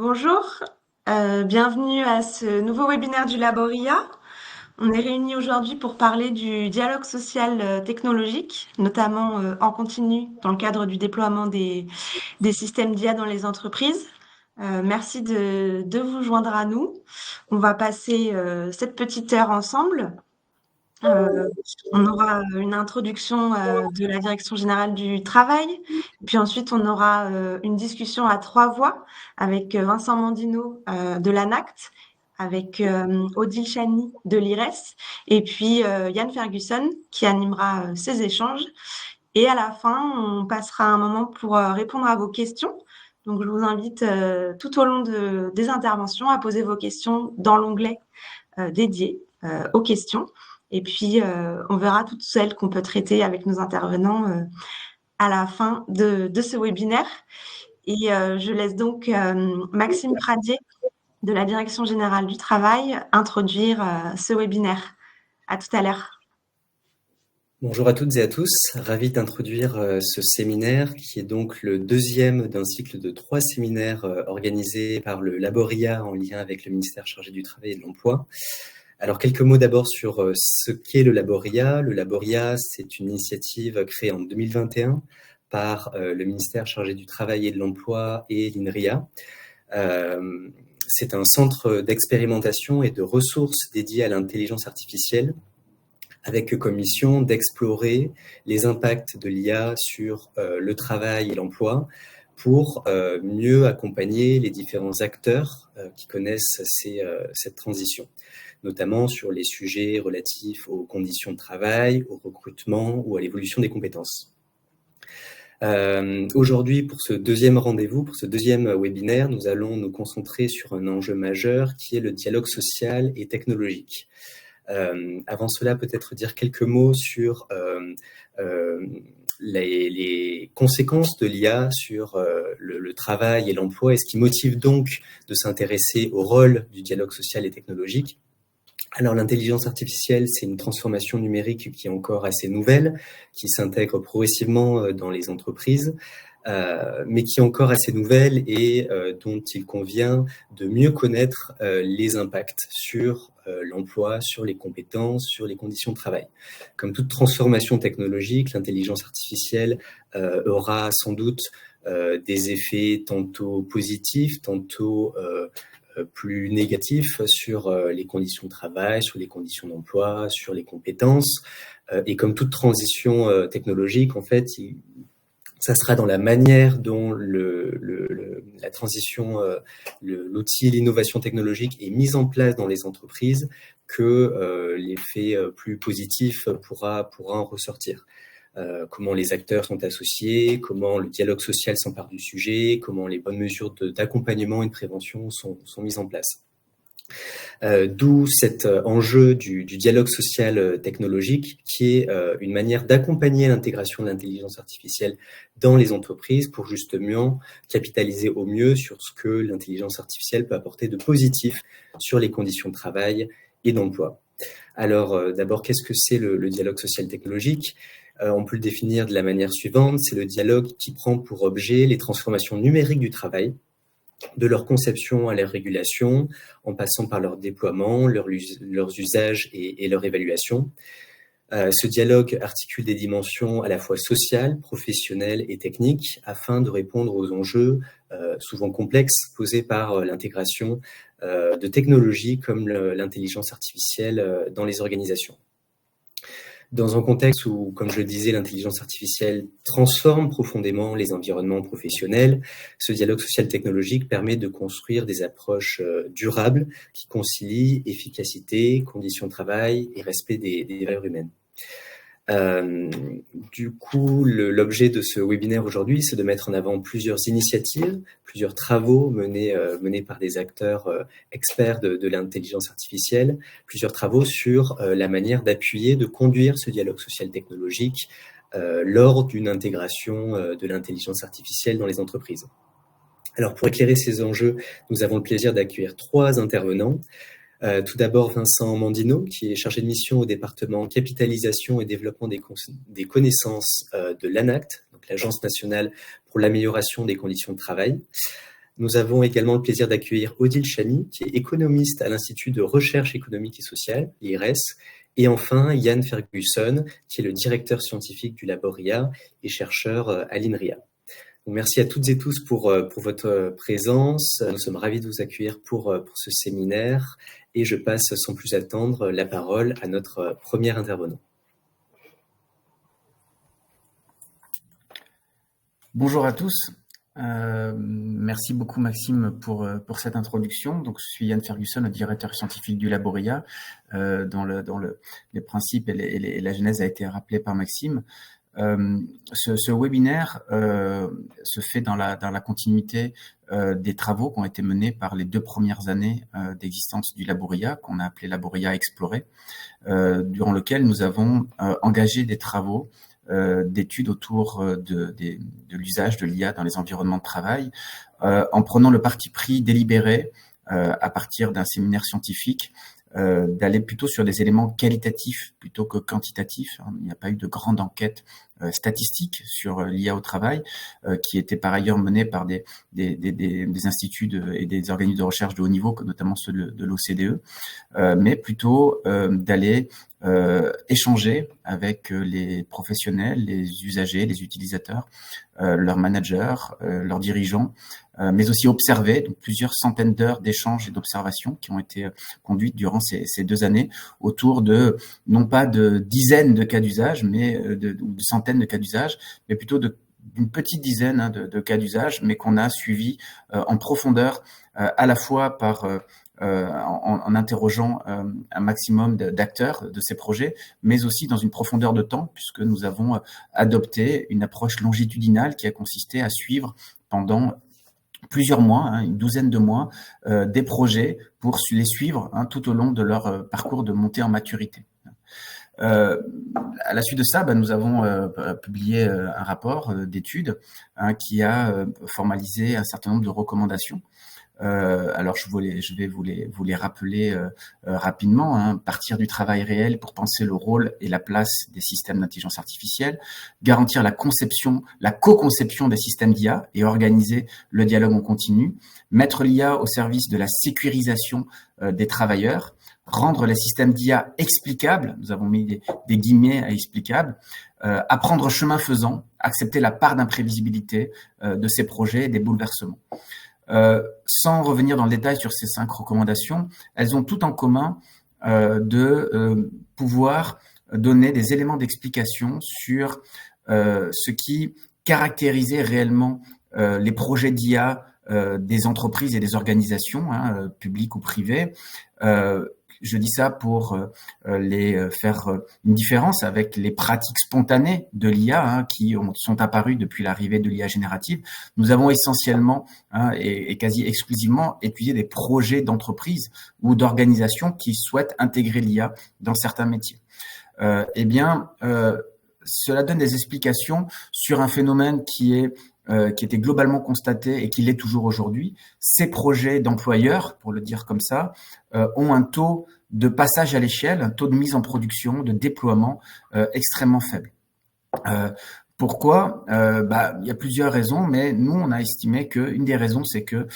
Bonjour, bienvenue à ce nouveau webinaire du Laboria. On est réunis aujourd'hui pour parler du dialogue social technologique, notamment en continu dans le cadre du déploiement des systèmes d'IA dans les entreprises. Merci de vous joindre à nous. On va passer cette petite heure ensemble. Euh, on aura une introduction de la Direction générale du travail, puis ensuite on aura une discussion à trois voix avec Vincent Mandino de l'ANACT, avec Odile Chani de l'IRES, et puis Yann Ferguson qui animera ces échanges. Et à la fin, on passera un moment pour répondre à vos questions. Donc je vous invite tout au long des interventions à poser vos questions dans l'onglet dédié aux questions. Et puis, on verra toutes celles qu'on peut traiter avec nos intervenants à la fin de ce webinaire. Et je laisse donc Maxime Pradier de la Direction générale du travail introduire ce webinaire. À tout à l'heure. Bonjour à toutes et à tous, ravi d'introduire ce séminaire qui est donc le deuxième d'un cycle de 3 séminaires organisés par le Laboria en lien avec le ministère chargé du Travail et de l'Emploi. Alors quelques mots d'abord sur ce qu'est le Laboria. Le Laboria, c'est une initiative créée en 2021 par le ministère chargé du Travail et de l'Emploi et l'INRIA. C'est un centre d'expérimentation et de ressources dédié à l'intelligence artificielle, avec comme mission d'explorer les impacts de l'IA sur le travail et l'emploi pour mieux accompagner les différents acteurs qui connaissent cette transition, notamment sur les sujets relatifs aux conditions de travail, au recrutement ou à l'évolution des compétences. Aujourd'hui, pour ce deuxième rendez-vous, pour ce deuxième webinaire, nous allons nous concentrer sur un enjeu majeur qui est le dialogue social et technologique. Avant cela, peut-être dire quelques mots sur les conséquences de l'IA sur le travail et l'emploi et ce qui motive donc de s'intéresser au rôle du dialogue social et technologique. Alors l'intelligence artificielle, c'est une transformation numérique qui est encore assez nouvelle, qui s'intègre progressivement dans les entreprises, mais qui est encore assez nouvelle et dont il convient de mieux connaître les impacts sur l'emploi, sur les compétences, sur les conditions de travail. Comme toute transformation technologique, l'intelligence artificielle aura sans doute des effets tantôt positifs, tantôt plus négatifs sur les conditions de travail, sur les conditions d'emploi, sur les compétences. Et comme toute transition technologique, en fait, ça sera dans la manière dont la transition, l'outil, l'innovation technologique est mise en place dans les entreprises que l'effet plus positif pourra en ressortir. Comment les acteurs sont associés, comment le dialogue social s'empare du sujet, comment les bonnes mesures d'accompagnement et de prévention sont mises en place. D'où cet enjeu du dialogue social technologique qui est une manière d'accompagner l'intégration de l'intelligence artificielle dans les entreprises pour justement capitaliser au mieux sur ce que l'intelligence artificielle peut apporter de positif sur les conditions de travail et d'emploi. Alors d'abord, qu'est-ce que c'est le dialogue social technologique ? On peut le définir de la manière suivante, c'est le dialogue qui prend pour objet les transformations numériques du travail, de leur conception à leur régulation, en passant par leur déploiement, leurs usages et leur évaluation. Ce dialogue articule des dimensions à la fois sociales, professionnelles et techniques afin de répondre aux enjeux souvent complexes posés par l'intégration de technologies comme l'intelligence artificielle dans les organisations. Dans un contexte où, comme je le disais, l'intelligence artificielle transforme profondément les environnements professionnels, ce dialogue social technologique permet de construire des approches durables qui concilient efficacité, conditions de travail et respect des valeurs humaines. Du coup, l'objet de ce webinaire aujourd'hui, c'est de mettre en avant plusieurs initiatives, plusieurs travaux menés par des acteurs experts de l'intelligence artificielle, plusieurs travaux sur la manière d'appuyer, de conduire ce dialogue social technologique lors d'une intégration de l'intelligence artificielle dans les entreprises. Alors, pour éclairer ces enjeux, nous avons le plaisir d'accueillir 3 intervenants. Tout d'abord, Vincent Mandino, qui est chargé de mission au département capitalisation et développement des connaissances de l'ANACT, donc l'Agence nationale pour l'amélioration des conditions de travail. Nous avons également le plaisir d'accueillir Odile Chamy, qui est économiste à l'Institut de recherche économique et sociale, l'IRES, et enfin Yann Ferguson, qui est le directeur scientifique du Laboria et chercheur à l'INRIA. Donc, merci à toutes et tous pour votre présence. Nous sommes ravis de vous accueillir pour ce séminaire et je passe sans plus attendre la parole à notre premier intervenant. Bonjour à tous. Merci beaucoup Maxime pour cette introduction. Donc je suis Yann Ferguson, le directeur scientifique du Laboria, dont les principes et la genèse a été rappelé par Maxime. Ce webinaire se fait dans la continuité des travaux qui ont été menés par les 2 premières années d'existence du Laboria, qu'on a appelé Laboria Explorer, durant lequel nous avons engagé des travaux d'études autour de l'usage de l'IA dans les environnements de travail, en prenant le parti pris délibéré à partir d'un séminaire scientifique d'aller plutôt sur des éléments qualitatifs plutôt que quantitatifs. Il n'y a pas eu de grande enquête statistique sur l'IA au travail, qui était par ailleurs menée par des instituts et des organismes de recherche de haut niveau, notamment ceux de l'OCDE, mais plutôt d'aller échanger avec les professionnels, les usagers, les utilisateurs, leurs managers, leurs dirigeants, mais aussi observer donc, plusieurs centaines d'heures d'échanges et d'observations qui ont été conduites durant ces 2 années autour de, non pas de dizaines de cas d'usage, mais de centaines de cas d'usage, mais plutôt d'une petite dizaine de cas d'usage, mais qu'on a suivi en profondeur, à la fois en interrogeant un maximum d'acteurs de ces projets, mais aussi dans une profondeur de temps, puisque nous avons adopté une approche longitudinale qui a consisté à suivre pendant plusieurs mois, une douzaine de mois, des projets pour les suivre tout au long de leur parcours de montée en maturité. À la suite de ça, nous avons publié un rapport d'études qui a formalisé un certain nombre de recommandations. Alors je vais vous les rappeler rapidement. Partir du travail réel pour penser le rôle et la place des systèmes d'intelligence artificielle, garantir la co-conception des systèmes d'IA et organiser le dialogue en continu, mettre l'IA au service de la sécurisation des travailleurs, rendre les systèmes d'IA explicables, nous avons mis des guillemets à explicables, apprendre chemin faisant, accepter la part d'imprévisibilité de ces projets et des bouleversements. Sans revenir dans le détail sur ces 5 recommandations, elles ont tout en commun de pouvoir donner des éléments d'explication sur ce qui caractérisait réellement les projets d'IA des entreprises et des organisations, publiques ou privées. Je dis ça pour les faire une différence avec les pratiques spontanées de l'IA qui sont apparues depuis l'arrivée de l'IA générative. Nous avons essentiellement et quasi exclusivement étudié des projets d'entreprises ou d'organisations qui souhaitent intégrer l'IA dans certains métiers. Cela donne des explications sur un phénomène qui était globalement constaté et qui l'est toujours aujourd'hui. Ces projets d'employeurs, pour le dire comme ça, ont un taux de passage à l'échelle, un taux de mise en production, de déploiement extrêmement faible. Pourquoi ? Il y a plusieurs raisons, mais nous, on a estimé qu'une des raisons, c'est que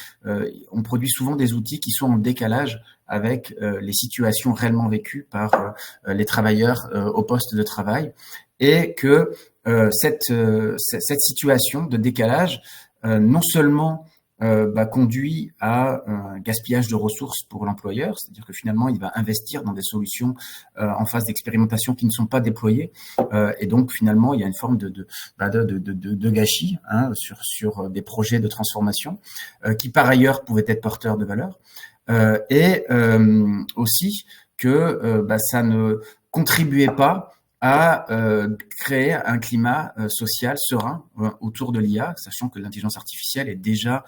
on produit souvent des outils qui sont en décalage avec les situations réellement vécues par les travailleurs au poste de travail, et que cette situation de décalage non seulement conduit à un gaspillage de ressources pour l'employeur, c'est-à-dire que finalement il va investir dans des solutions en phase d'expérimentation qui ne sont pas déployées, et donc finalement il y a une forme de gâchis sur des projets de transformation qui par ailleurs pouvaient être porteurs de valeur, et aussi que ça ne contribuait pas à créer un climat social serein autour de l'IA, sachant que l'intelligence artificielle est déjà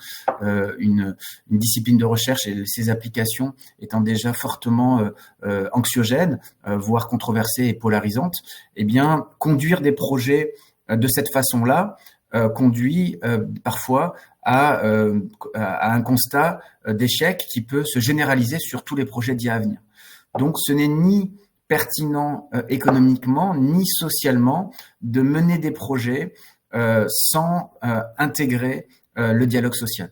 une discipline de recherche et ses applications étant déjà fortement anxiogènes, voire controversées et polarisantes. Eh bien, conduire des projets de cette façon-là conduit parfois à un constat d'échec qui peut se généraliser sur tous les projets d'IA à venir. Donc, ce n'est ni pertinent économiquement ni socialement de mener des projets sans intégrer le dialogue social.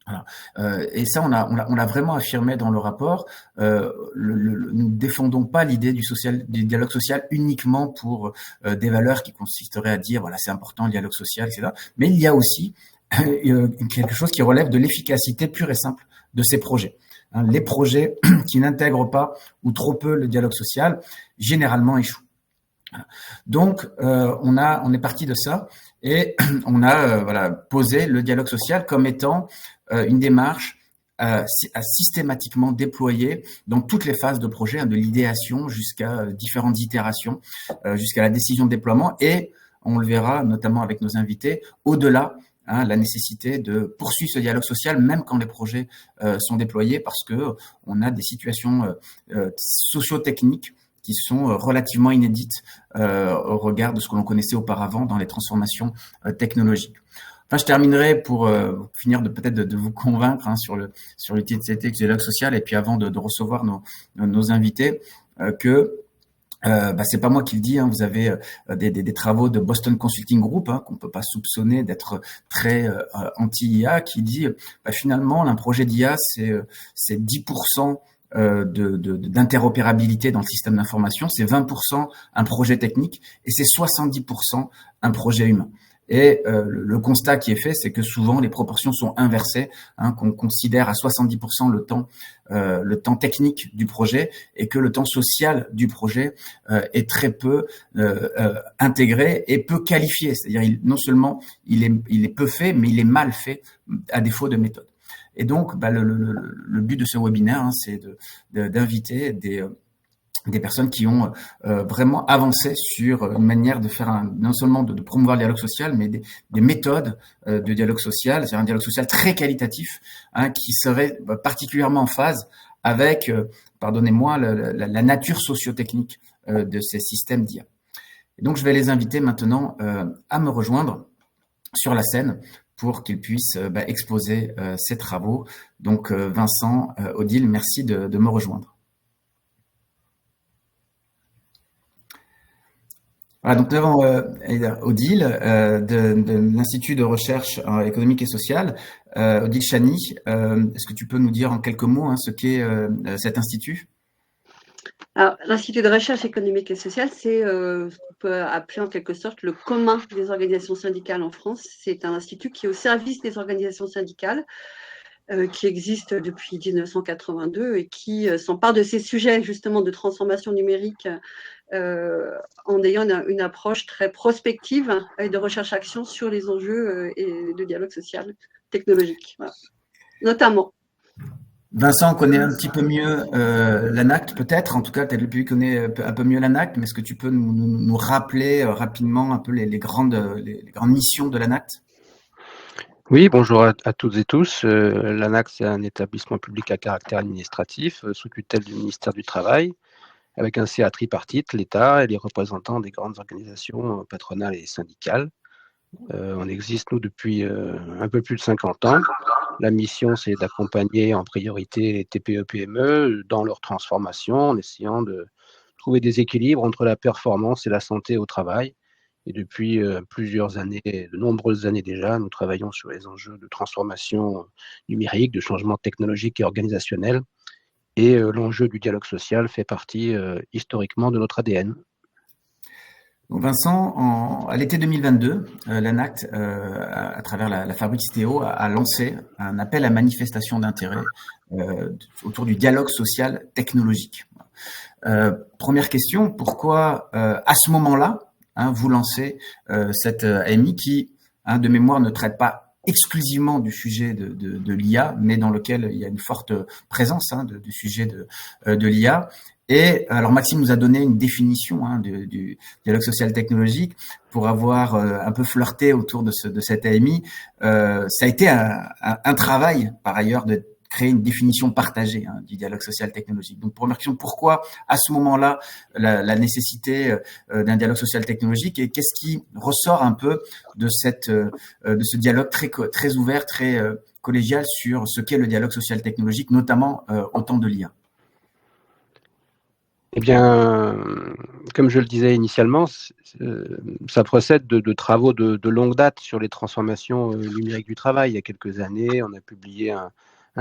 Voilà. Et ça, on l'a vraiment affirmé dans le rapport. Nous défendons pas l'idée du dialogue social uniquement pour des valeurs qui consisteraient à dire voilà, c'est important le dialogue social, etc. Mais il y a aussi quelque chose qui relève de l'efficacité pure et simple de ces projets. Les projets qui n'intègrent pas ou trop peu le dialogue social généralement échouent. Donc, on est parti de ça et on a posé le dialogue social comme étant une démarche à systématiquement déployer dans toutes les phases de projet, de l'idéation jusqu'à différentes itérations, jusqu'à la décision de déploiement. Et on le verra notamment avec nos invités, au-delà, la nécessité de poursuivre ce dialogue social, même quand les projets sont déployés, parce que on a des situations socio-techniques qui sont relativement inédites au regard de ce que l'on connaissait auparavant dans les transformations technologiques. Enfin, je terminerai pour finir peut-être de vous convaincre sur l'utilité du dialogue social, et puis avant de recevoir nos invités, que c'est pas moi qui le dis, vous avez des travaux de Boston Consulting Group, qu'on peut pas soupçonner d'être très anti-IA, qui dit finalement un projet d'IA c'est 10% d'interopérabilité dans le système d'information, c'est 20% un projet technique et c'est 70% un projet humain. Et le constat qui est fait, c'est que souvent les proportions sont inversées, qu'on considère à 70% le temps technique du projet et que le temps social du projet est très peu intégré et peu qualifié. C'est-à-dire non seulement il est peu fait, mais il est mal fait à défaut de méthode. Et donc, le but de ce webinaire, c'est d'inviter des personnes qui ont vraiment avancé sur une manière de faire non seulement de promouvoir le dialogue social, mais des méthodes de dialogue social. C'est un dialogue social très qualitatif, qui serait particulièrement en phase avec, pardonnez-moi, la nature socio-technique de ces systèmes d'IA. Et donc, je vais les inviter maintenant à me rejoindre sur la scène pour qu'ils puissent exposer ces travaux. Donc, Vincent, Odile, merci de me rejoindre. Voilà, donc nous avons Odile de l'Institut de recherche économique et sociale, Odile Chani. Est-ce que tu peux nous dire en quelques mots ce qu'est cet institut ? Alors, l'Institut de recherche économique et sociale, c'est ce qu'on peut appeler en quelque sorte le commun des organisations syndicales en France. C'est un institut qui est au service des organisations syndicales, qui existe depuis 1982 et qui s'empare de ces sujets justement de transformation numérique en ayant une approche très prospective et de recherche-action sur les enjeux et de dialogue social technologique, voilà. Notamment. Vincent connaît un petit peu mieux l'ANACT peut-être, en tout cas peut-être le public connaît un peu mieux l'ANACT, mais est-ce que tu peux nous rappeler rapidement un peu les grandes missions de l'ANACT ? Oui, bonjour à toutes et tous. L'ANACT, c'est un établissement public à caractère administratif sous tutelle du ministère du Travail, avec un CA tripartite, l'État et les représentants des grandes organisations patronales et syndicales. On existe, nous, depuis un peu plus de 50 ans. La mission, c'est d'accompagner en priorité les TPE-PME dans leur transformation, en essayant de trouver des équilibres entre la performance et la santé au travail. Et depuis plusieurs années, de nombreuses années déjà, nous travaillons sur les enjeux de transformation numérique, de changement technologique et organisationnel. Et l'enjeu du dialogue social fait partie historiquement de notre ADN. Donc Vincent, à l'été 2022, l'ANACT, à travers la Fabrique Citeo, a lancé un appel à manifestation d'intérêt autour du dialogue social technologique. Première question, pourquoi à ce moment-là, vous lancez cette AMI qui, de mémoire, ne traite pas exclusivement du sujet de l'IA, mais dans lequel il y a une forte présence du sujet de l'IA. Et alors Maxime nous a donné une définition du dialogue social technologique pour avoir un peu flirté autour de cette AMI. Ça a été un travail par ailleurs de créer une définition partagée du dialogue social technologique. Donc première question, pourquoi à ce moment-là la nécessité d'un dialogue social technologique et qu'est-ce qui ressort un peu de ce dialogue très ouvert, très collégial sur ce qu'est le dialogue social technologique, notamment au temps de l'IA? Eh bien, comme je le disais initialement, ça procède de travaux de longue date sur les transformations numériques du travail. Il y a quelques années, on a publié un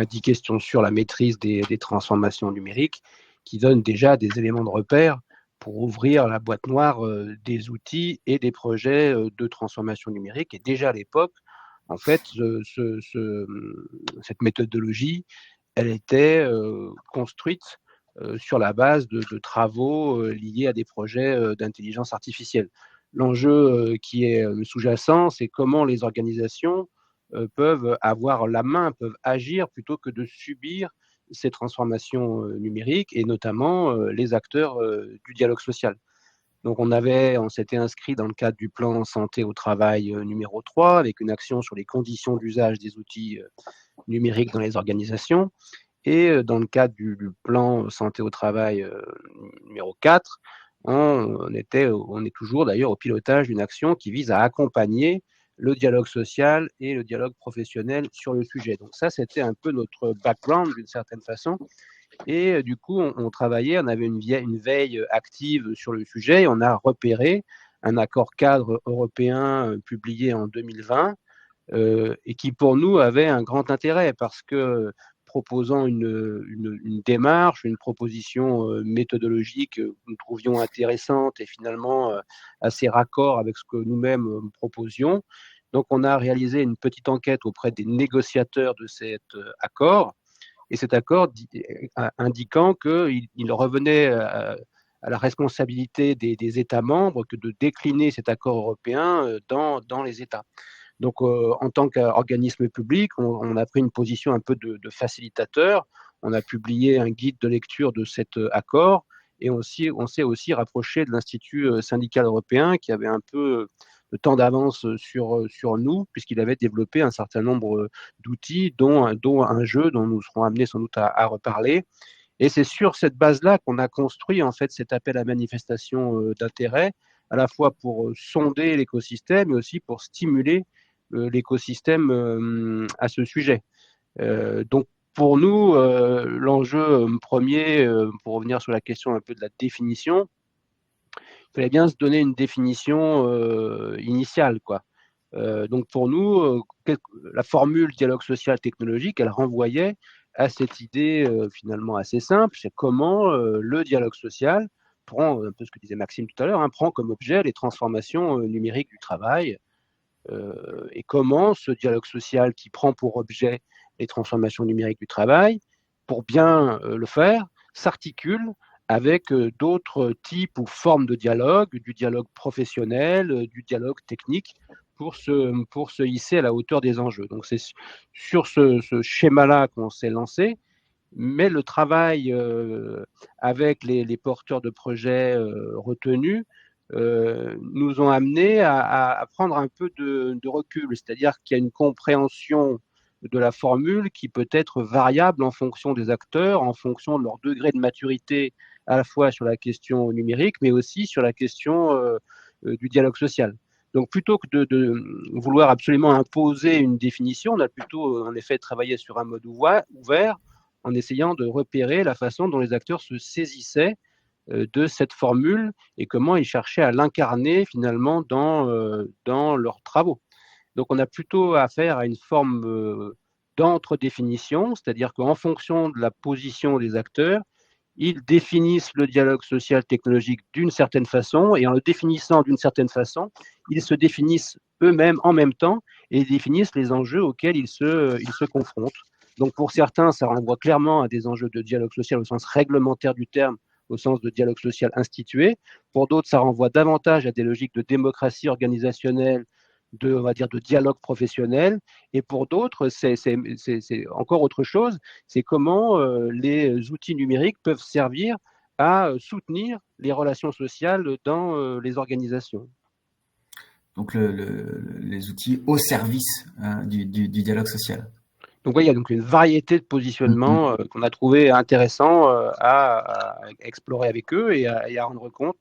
10 questions sur la maîtrise des transformations numériques qui donne déjà des éléments de repère pour ouvrir la boîte noire des outils et des projets de transformation numérique. Et déjà à l'époque, en fait, cette méthodologie, elle était construite sur la base de travaux liés à des projets d'intelligence artificielle. L'enjeu qui est sous-jacent, c'est comment les organisations peuvent avoir la main, peuvent agir plutôt que de subir ces transformations numériques et notamment les acteurs du dialogue social. Donc on s'était inscrit dans le cadre du plan santé au travail numéro 3 avec une action sur les conditions d'usage des outils numériques dans les organisations. Et dans le cadre du plan santé au travail numéro 4, on est toujours d'ailleurs au pilotage d'une action qui vise à accompagner le dialogue social et le dialogue professionnel sur le sujet. Donc ça, c'était un peu notre background d'une certaine façon. Et du coup, on travaillait, on avait une veille active sur le sujet et on a repéré un accord cadre européen publié en 2020 et qui pour nous avait un grand intérêt parce que proposant une démarche, une proposition méthodologique que nous trouvions intéressante et finalement assez raccord avec ce que nous-mêmes proposions. Donc on a réalisé une petite enquête auprès des négociateurs de cet accord et cet accord indiquant qu'il revenait à la responsabilité des États membres que de décliner cet accord européen dans les États. Donc, en tant qu'organisme public, on a pris une position un peu de facilitateur. On a publié un guide de lecture de cet accord et on s'est aussi rapproché de l'Institut syndical européen qui avait un peu de temps d'avance sur nous, puisqu'il avait développé un certain nombre d'outils, dont un jeu dont nous serons amenés sans doute à reparler. Et c'est sur cette base-là qu'on a construit en fait cet appel à manifestation d'intérêt, à la fois pour sonder l'écosystème, mais aussi pour stimuler l'écosystème à ce sujet. Donc pour nous, l'enjeu premier, pour revenir sur la question un peu de la définition, il fallait bien se donner une définition initiale, quoi. Donc pour nous, la formule dialogue social technologique, elle renvoyait à cette idée finalement assez simple, c'est comment le dialogue social prend, un peu ce que disait Maxime tout à l'heure, prend comme objet les transformations numériques du travail, et comment ce dialogue social qui prend pour objet les transformations numériques du travail, pour bien le faire, s'articule avec d'autres types ou formes de dialogue, du dialogue professionnel, du dialogue technique, pour se hisser à la hauteur des enjeux. Donc c'est sur ce schéma-là qu'on s'est lancé, mais le travail avec les porteurs de projets retenus nous ont amené à prendre un peu de recul, c'est-à-dire qu'il y a une compréhension de la formule qui peut être variable en fonction des acteurs, en fonction de leur degré de maturité, à la fois sur la question numérique, mais aussi sur la question du dialogue social. Donc plutôt que de vouloir absolument imposer une définition, on a plutôt en effet travaillé sur un mode ouvert en essayant de repérer la façon dont les acteurs se saisissaient de cette formule et comment ils cherchaient à l'incarner finalement dans leurs travaux. Donc on a plutôt affaire à une forme d'entre-définition, c'est-à-dire qu'en fonction de la position des acteurs, ils définissent le dialogue social technologique d'une certaine façon et en le définissant d'une certaine façon, ils se définissent eux-mêmes en même temps et définissent les enjeux auxquels ils se confrontent. Donc pour certains, ça renvoie clairement à des enjeux de dialogue social au sens réglementaire du terme, au sens de dialogue social institué. Pour d'autres, ça renvoie davantage à des logiques de démocratie organisationnelle, on va dire, de dialogue professionnel. Et pour d'autres, c'est encore autre chose. C'est comment les outils numériques peuvent servir à soutenir les relations sociales dans les organisations. Donc les outils au service du dialogue social. Donc il y a donc une variété de positionnements qu'on a trouvé intéressants à explorer avec eux et à rendre compte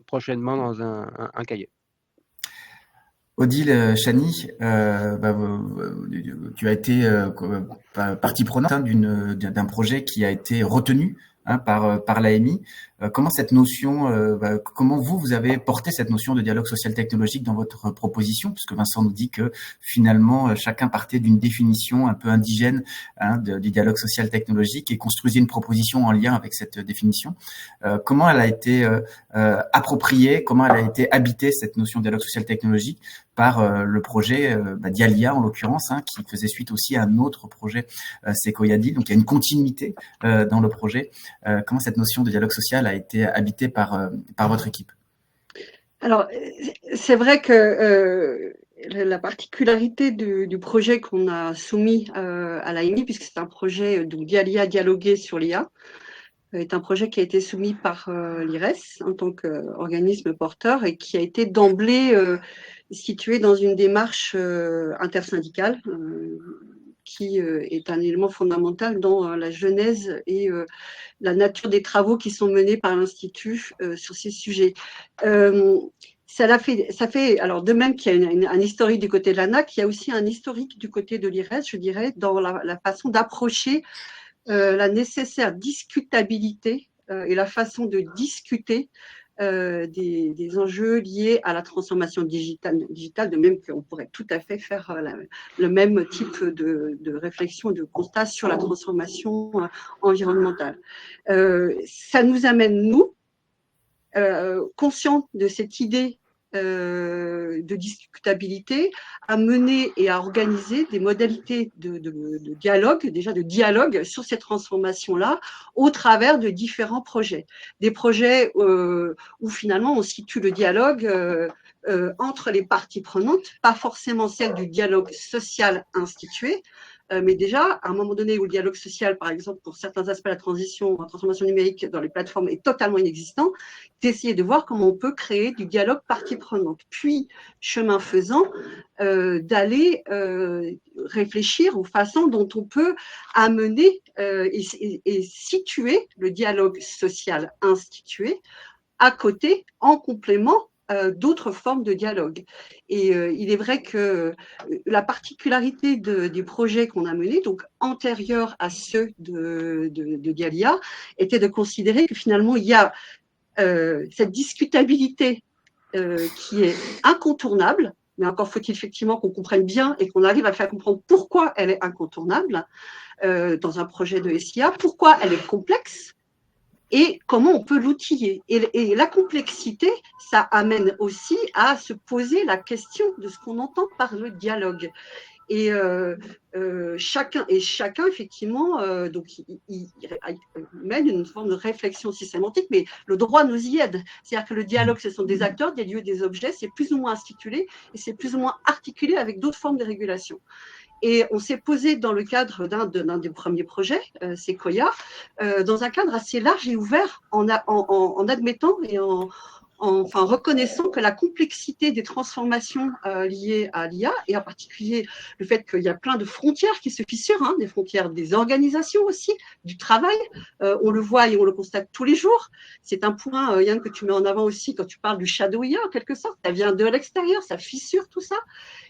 prochainement dans un cahier. Odile Chani, tu as été partie prenante d'un projet qui a été retenu par l'AMI. Comment cette notion, comment vous avez porté cette notion de dialogue social technologique dans votre proposition, puisque Vincent nous dit que finalement chacun partait d'une définition un peu indigène du dialogue social technologique et construisait une proposition en lien avec cette définition. Comment elle a été appropriée, comment elle a été habitée cette notion de dialogue social technologique par le projet d'Ialia en l'occurrence, qui faisait suite aussi à un autre projet Sequoia Deal. Donc il y a une continuité dans le projet. Comment cette notion de dialogue social a été habitée par votre équipe? Alors, c'est vrai que la particularité du projet qu'on a soumis à l'AMI, puisque c'est un projet d'Ialia dialogué sur l'IA, est un projet qui a été soumis par l'IRES en tant qu'organisme porteur et qui a été d'emblée situé dans une démarche intersyndicale qui est un élément fondamental dans la genèse et la nature des travaux qui sont menés par l'Institut sur ces sujets. Ça fait, alors de même qu'il y a un historique du côté de l'ANAC, il y a aussi un historique du côté de l'IRES, je dirais, dans la façon d'approcher la nécessaire discutabilité et la façon de discuter des enjeux liés à la transformation digitale, de même qu'on pourrait tout à fait faire le même type de réflexion, de constat sur la transformation environnementale. Ça nous amène, nous, conscients de cette idée de discutabilité, à mener et à organiser des modalités de dialogue, déjà de dialogue sur ces transformations-là, au travers de différents projets. Des projets où finalement on situe le dialogue entre les parties prenantes, pas forcément celle du dialogue social institué, mais déjà, à un moment donné où le dialogue social, par exemple, pour certains aspects de la transformation numérique dans les plateformes est totalement inexistant, d'essayer de voir comment on peut créer du dialogue partie prenante. Puis, chemin faisant, d'aller réfléchir aux façons dont on peut amener et situer le dialogue social institué à côté, en complément d'autres formes de dialogue. Et il est vrai que la particularité des projets qu'on a menés, donc antérieurs à ceux de Dialia, était de considérer que finalement il y a cette discutabilité qui est incontournable, mais encore faut-il effectivement qu'on comprenne bien et qu'on arrive à faire comprendre pourquoi elle est incontournable dans un projet de SIA, pourquoi elle est complexe, et comment on peut l'outiller. Et la complexité, ça amène aussi à se poser la question de ce qu'on entend par le dialogue. Et chacun, effectivement, donc, il mène une forme de réflexion sémantique, mais le droit nous y aide. C'est-à-dire que le dialogue, ce sont des acteurs, des lieux, des objets, c'est plus ou moins institué et c'est plus ou moins articulé avec d'autres formes de régulation. Et on s'est posé dans le cadre d'un des premiers projets, Sequoia, dans un cadre assez large et ouvert, en admettant et en reconnaissant que la complexité des transformations liées à l'IA, et en particulier le fait qu'il y a plein de frontières qui se fissurent, des frontières des organisations aussi, du travail, on le voit et on le constate tous les jours. C'est un point, Yann, que tu mets en avant aussi quand tu parles du shadow IA, en quelque sorte. Ça vient de l'extérieur, ça fissure tout ça.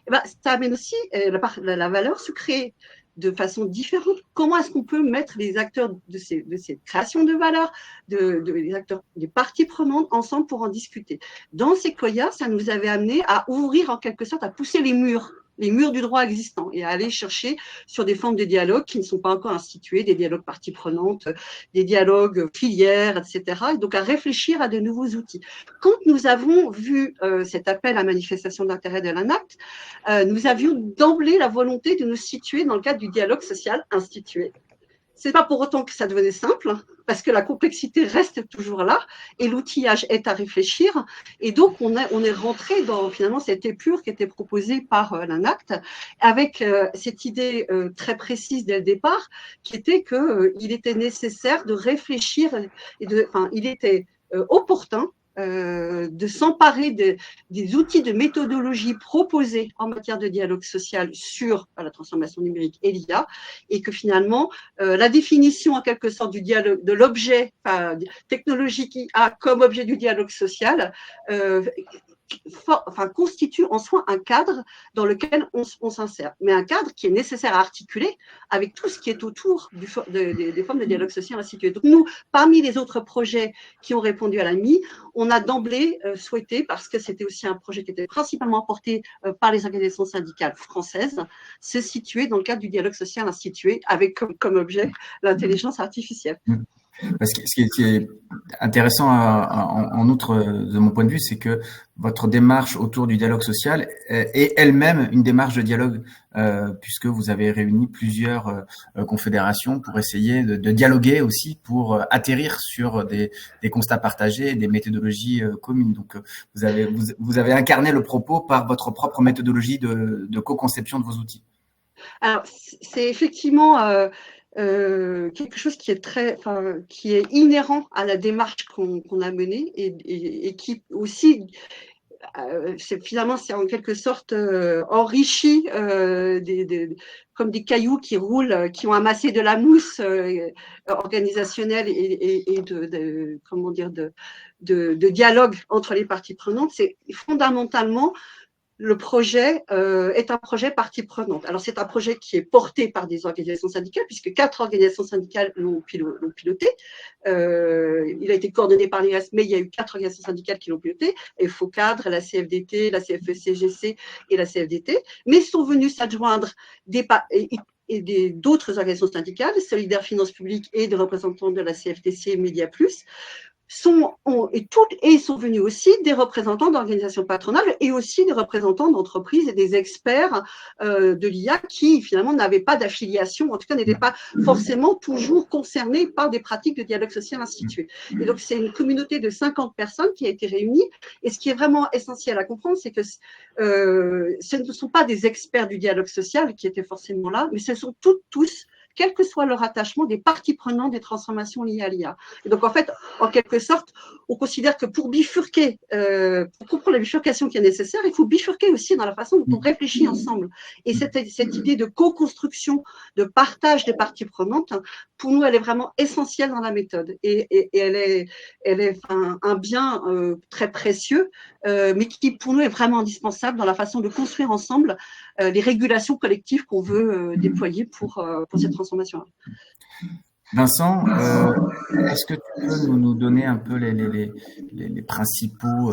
Et ça amène aussi la valeur se créer de façon différente. Comment est-ce qu'on peut mettre les acteurs de cette création de valeur, les acteurs, les parties prenantes ensemble pour en discuter. Dans Sequoia, ça nous avait amené à ouvrir en quelque sorte, à pousser les murs du droit existant et à aller chercher sur des formes de dialogue qui ne sont pas encore instituées, des dialogues parties prenantes, des dialogues filières, etc. Et donc à réfléchir à de nouveaux outils. Quand nous avons vu cet appel à manifestation d'intérêt de l'ANACT, nous avions d'emblée la volonté de nous situer dans le cadre du dialogue social institué. Ce n'est pas pour autant que ça devenait simple, parce que la complexité reste toujours là, et l'outillage est à réfléchir. Et donc, on est rentré dans finalement cette épure qui était proposée par l'ANACT, avec cette idée très précise dès le départ, qui était qu'il était nécessaire de réfléchir, il était opportun de s'emparer des outils de méthodologie proposés en matière de dialogue social sur la transformation numérique et l'IA, et que finalement, la définition en quelque sorte du dialogue, de l'objet technologique IA comme objet du dialogue social, constitue en soi un cadre dans lequel on s'insère, mais un cadre qui est nécessaire à articuler avec tout ce qui est autour des formes de dialogue social institué. Donc nous, parmi les autres projets qui ont répondu à la MI, on a d'emblée souhaité, parce que c'était aussi un projet qui était principalement porté par les organisations syndicales françaises, se situer dans le cadre du dialogue social institué avec comme objet l'intelligence artificielle. Ce qui est intéressant en outre de mon point de vue, c'est que votre démarche autour du dialogue social est elle-même une démarche de dialogue, puisque vous avez réuni plusieurs confédérations pour essayer de dialoguer aussi, pour atterrir sur des constats partagés, des méthodologies communes. Donc vous avez incarné le propos par votre propre méthodologie de co-conception de vos outils. Alors, c'est effectivement quelque chose qui est inhérent à la démarche qu'on a menée et qui aussi, finalement, c'est en quelque sorte enrichi comme des cailloux qui roulent, qui ont amassé de la mousse organisationnelle et de dialogue entre les parties prenantes. C'est fondamentalement le projet est un projet partie prenante. Alors, c'est un projet qui est porté par des organisations syndicales, puisque 4 organisations syndicales l'ont piloté. Il a été coordonné par l'IRES, mais il y a eu 4 organisations syndicales qui l'ont piloté, FOCadre, la CFDT, la CFE-CGC et la CFDT, mais sont venus s'adjoindre d'autres organisations syndicales, Solidaires Finances Publiques et des représentants de la CFTC Média Plus, sont venus aussi des représentants d'organisations patronales et aussi des représentants d'entreprises et des experts de l'IA qui finalement n'avaient pas d'affiliation, en tout cas n'étaient pas forcément toujours concernés par des pratiques de dialogue social institué. Et donc c'est une communauté de 50 personnes qui a été réunie, et ce qui est vraiment essentiel à comprendre, c'est que ce ne sont pas des experts du dialogue social qui étaient forcément là, mais ce sont tous, quel que soit leur attachement, des parties prenantes des transformations liées à l'IA. Et donc, en fait, en quelque sorte, on considère que pour bifurquer, pour comprendre la bifurcation qui est nécessaire, il faut bifurquer aussi dans la façon dont on réfléchit ensemble. Et cette idée de co-construction, de partage des parties prenantes, pour nous, elle est vraiment essentielle dans la méthode. Et elle est un bien très précieux, mais qui, pour nous, est vraiment indispensable dans la façon de construire ensemble les régulations collectives qu'on veut déployer pour cette transformation. Vincent, est-ce que tu peux nous donner un peu les principaux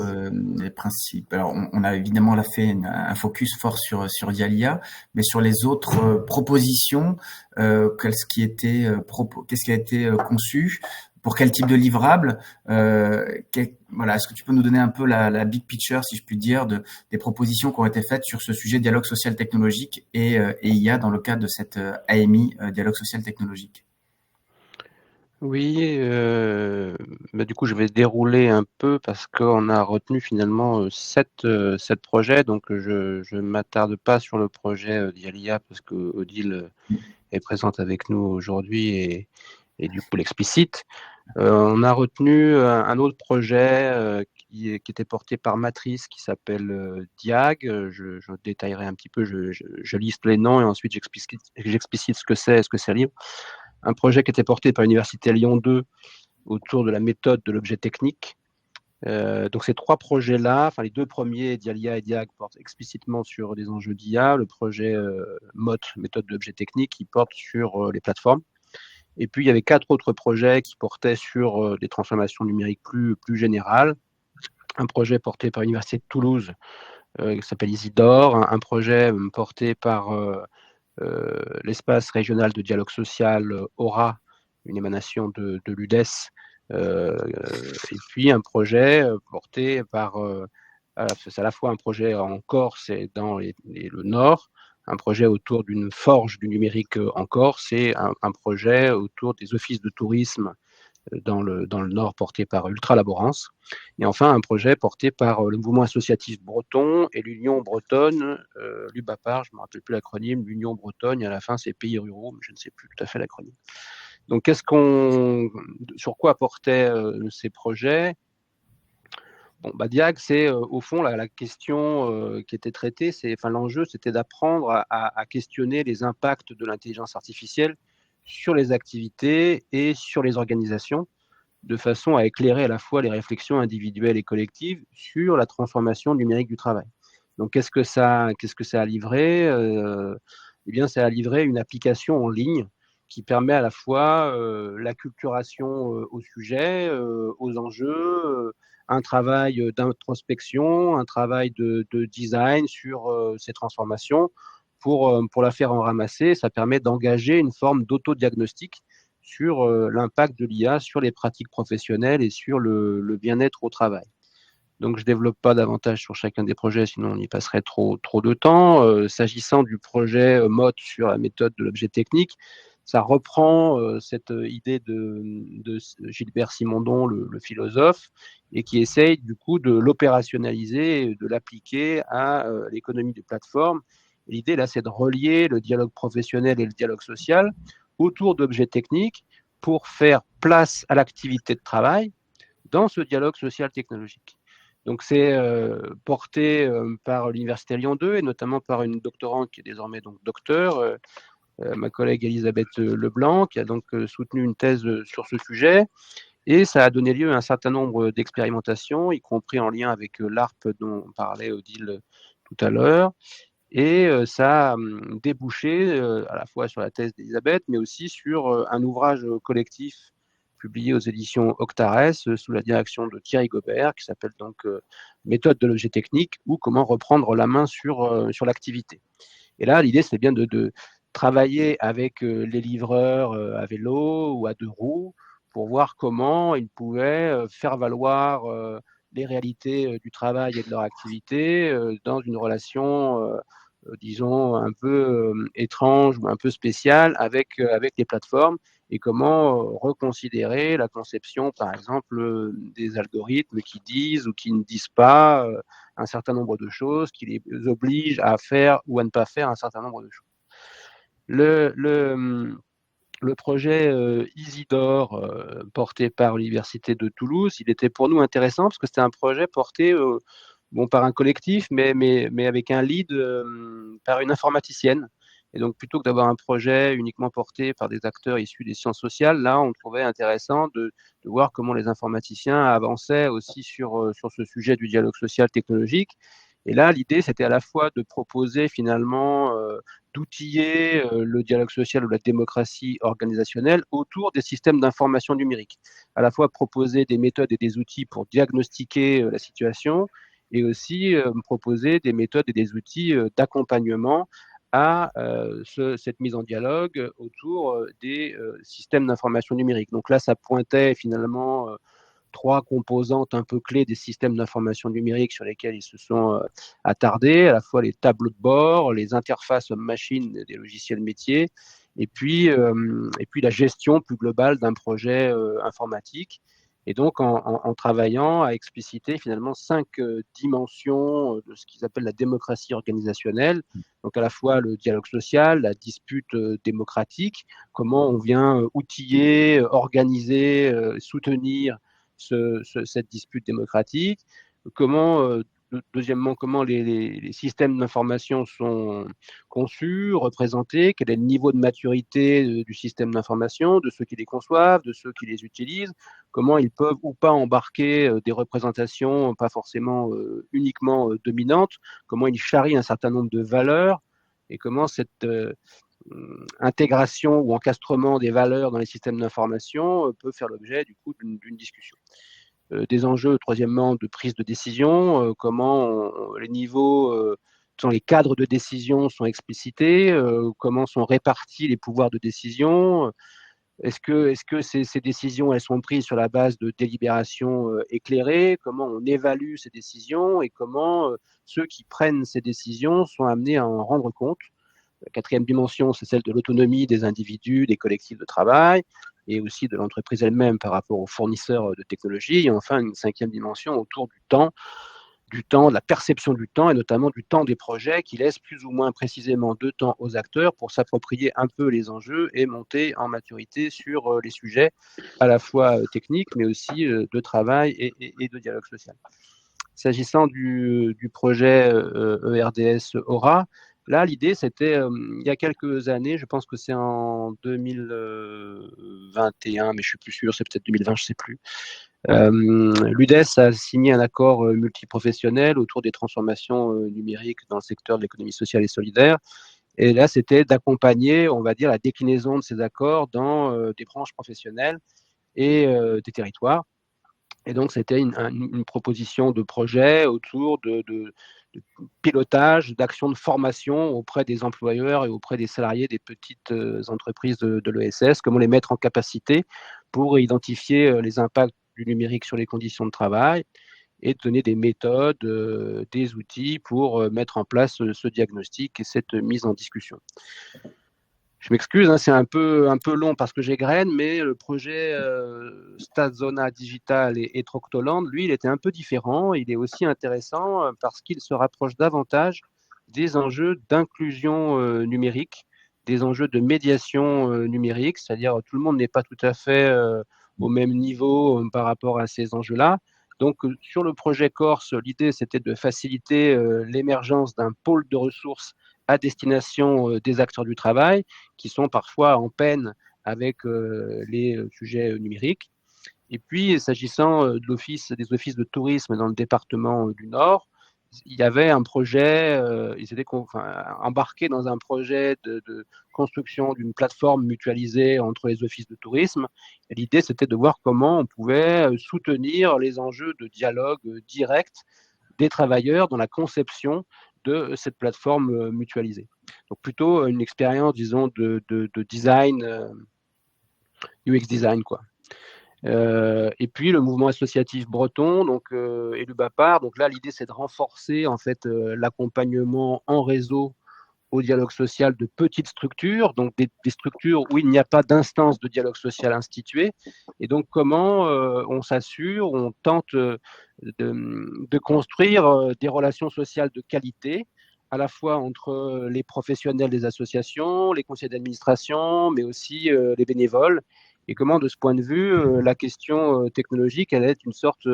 Alors, on a évidemment là fait un focus fort sur Dialia, mais sur les autres propositions, qu'est-ce qui a été conçu, pour quel type de livrable, voilà, est-ce que tu peux nous donner un peu la big picture, si je puis dire, des propositions qui ont été faites sur ce sujet dialogue social technologique et IA dans le cadre de cette AMI dialogue social technologique? Oui, du coup, je vais dérouler un peu parce qu'on a retenu finalement 7 projets. Donc, je ne m'attarde pas sur le projet d'IALIA parce que Odile est présente avec nous aujourd'hui et du coup l'explicite. On a retenu un autre projet qui était porté par Matrice qui s'appelle DIAG. Je détaillerai un petit peu, je liste les noms et ensuite j'explicite ce que c'est le livre. Un projet qui était porté par l'Université Lyon 2 autour de la méthode de l'objet technique. Donc ces 3 projets-là, les 2 premiers, Dialia et Diag, portent explicitement sur des enjeux d'IA. Le projet MOT, méthode de l'objet technique, qui porte sur les plateformes. Et puis il y avait 4 autres projets qui portaient sur des transformations numériques plus générales. Un projet porté par l'Université de Toulouse qui s'appelle Isidore, un projet porté par l'espace régional de dialogue social Aura, une émanation de l'UDES, et puis un projet porté par, c'est à la fois un projet en Corse et dans le Nord, un projet autour d'une forge du numérique en Corse et un projet autour des offices de tourisme dans le Nord porté par Ultra Laborance, et enfin un projet porté par le mouvement associatif breton et l'Union bretonne, l'UBAPAR, je ne me rappelle plus l'acronyme, l'Union bretonne, et à la fin c'est Pays ruraux, mais je ne sais plus tout à fait l'acronyme. Donc sur quoi portaient ces projets? Bon, Diag, c'est au fond la question qui était traitée, l'enjeu c'était d'apprendre à questionner les impacts de l'intelligence artificielle sur les activités et sur les organisations, de façon à éclairer à la fois les réflexions individuelles et collectives sur la transformation numérique du travail. Donc, qu'est-ce que ça a livré Eh bien, ça a livré une application en ligne qui permet à la fois l'acculturation au sujet, aux enjeux, un travail d'introspection, un travail de design sur ces transformations pour la faire en ramasser. Ça permet d'engager une forme d'autodiagnostic sur l'impact de l'IA sur les pratiques professionnelles et sur le bien-être au travail. Donc, je ne développe pas davantage sur chacun des projets, sinon on y passerait trop de temps. S'agissant du projet MOT sur la méthode de l'objet technique, ça reprend cette idée de Gilbert Simondon, le philosophe, et qui essaye du coup de l'opérationnaliser, de l'appliquer à l'économie de plateforme. L'idée là, c'est de relier le dialogue professionnel et le dialogue social autour d'objets techniques pour faire place à l'activité de travail dans ce dialogue social technologique. Donc c'est porté par l'Université Lyon 2 et notamment par une doctorante qui est désormais donc docteur, ma collègue Elisabeth Leblanc, qui a donc soutenu une thèse sur ce sujet. Et ça a donné lieu à un certain nombre d'expérimentations, y compris en lien avec l'ARP dont parlait Odile tout à l'heure. Et ça a débouché à la fois sur la thèse d'Elisabeth, mais aussi sur un ouvrage collectif publié aux éditions Octares sous la direction de Thierry Gobert, qui s'appelle donc Méthode de l'objet technique ou comment reprendre la main sur l'activité. Et là, l'idée, c'est bien de travailler avec les livreurs à vélo ou à 2 roues pour voir comment ils pouvaient faire valoir les réalités du travail et de leur activité dans une relation, disons, un peu étrange ou un peu spéciale avec les plateformes et comment reconsidérer la conception, par exemple, des algorithmes qui disent ou qui ne disent pas un certain nombre de choses, qui les obligent à faire ou à ne pas faire un certain nombre de choses. Le projet Isidore, porté par l'Université de Toulouse, il était pour nous intéressant parce que c'était un projet porté par un collectif, mais avec un lead par une informaticienne. Et donc, plutôt que d'avoir un projet uniquement porté par des acteurs issus des sciences sociales, là, on trouvait intéressant de voir comment les informaticiens avançaient aussi sur ce sujet du dialogue social technologique. Et là, l'idée, c'était à la fois de proposer finalement d'outiller le dialogue social ou la démocratie organisationnelle autour des systèmes d'information numérique. À la fois proposer des méthodes et des outils pour diagnostiquer la situation et aussi proposer des méthodes et des outils d'accompagnement à cette mise en dialogue autour des systèmes d'information numérique. Donc là, ça pointait finalement 3 composantes un peu clés des systèmes d'information numérique sur lesquels ils se sont attardés, à la fois les tableaux de bord, les interfaces homme-machine des logiciels métiers, et puis la gestion plus globale d'un projet informatique. Et donc, en travaillant à expliciter finalement 5 dimensions de ce qu'ils appellent la démocratie organisationnelle, donc à la fois le dialogue social, la dispute démocratique, comment on vient outiller, organiser, soutenir cette dispute démocratique, comment, deuxièmement, comment les systèmes d'information sont conçus, représentés, quel est le niveau de maturité du système d'information, de ceux qui les conçoivent, de ceux qui les utilisent, comment ils peuvent ou pas embarquer des représentations pas forcément uniquement dominantes, comment ils charrient un certain nombre de valeurs et comment cette intégration ou encastrement des valeurs dans les systèmes d'information peut faire l'objet du coup d'une discussion. Des enjeux, troisièmement, de prise de décision, comment les niveaux, les cadres de décision sont explicités, comment sont répartis les pouvoirs de décision, est-ce que ces décisions, elles sont prises sur la base de délibérations éclairées, comment on évalue ces décisions et comment ceux qui prennent ces décisions sont amenés à en rendre compte. La quatrième dimension, c'est celle de l'autonomie des individus, des collectifs de travail et aussi de l'entreprise elle-même par rapport aux fournisseurs de technologies. Et enfin, une cinquième dimension autour du temps, de la perception du temps et notamment du temps des projets qui laisse plus ou moins précisément de temps aux acteurs pour s'approprier un peu les enjeux et monter en maturité sur les sujets à la fois techniques mais aussi de travail et de dialogue social. S'agissant du projet ERDS Aura, là, l'idée, c'était, il y a quelques années, je pense que c'est en 2021, mais je suis plus sûr, c'est peut-être 2020, je sais plus. L'UDES a signé un accord multiprofessionnel autour des transformations numériques dans le secteur de l'économie sociale et solidaire. Et là, c'était d'accompagner, on va dire, la déclinaison de ces accords dans des branches professionnelles et des territoires. Et donc, c'était une proposition de projet autour de pilotage, d'actions de formation auprès des employeurs et auprès des salariés des petites entreprises de l'ESS, comment les mettre en capacité pour identifier les impacts du numérique sur les conditions de travail et donner des méthodes, des outils pour mettre en place ce diagnostic et cette mise en discussion. Je m'excuse, hein, c'est un peu long parce que j'égrène, mais le projet Stadzona Digital et Troctoland, lui, il était un peu différent. Il est aussi intéressant parce qu'il se rapproche davantage des enjeux d'inclusion numérique, des enjeux de médiation numérique, c'est-à-dire tout le monde n'est pas tout à fait au même niveau par rapport à ces enjeux-là. Donc, sur le projet Corse, l'idée, c'était de faciliter l'émergence d'un pôle de ressources à destination des acteurs du travail qui sont parfois en peine avec les sujets numériques. Et puis, s'agissant des offices de tourisme dans le département du Nord, il y avait un projet, ils étaient embarqués dans un projet de construction d'une plateforme mutualisée entre les offices de tourisme. Et l'idée, c'était de voir comment on pouvait soutenir les enjeux de dialogue direct des travailleurs dans la conception de cette plateforme mutualisée. Donc plutôt une expérience, disons, de design, UX design, quoi. Et puis le mouvement associatif breton, donc et le BAPAR. Donc là, l'idée, c'est de renforcer en fait l'accompagnement en réseau au dialogue social de petites structures, donc des structures où il n'y a pas d'instance de dialogue social instituée. Et donc, comment on s'assure, on tente de construire des relations sociales de qualité, à la fois entre les professionnels des associations, les conseils d'administration, mais aussi les bénévoles. Et comment, de ce point de vue, la question technologique, elle est une sorte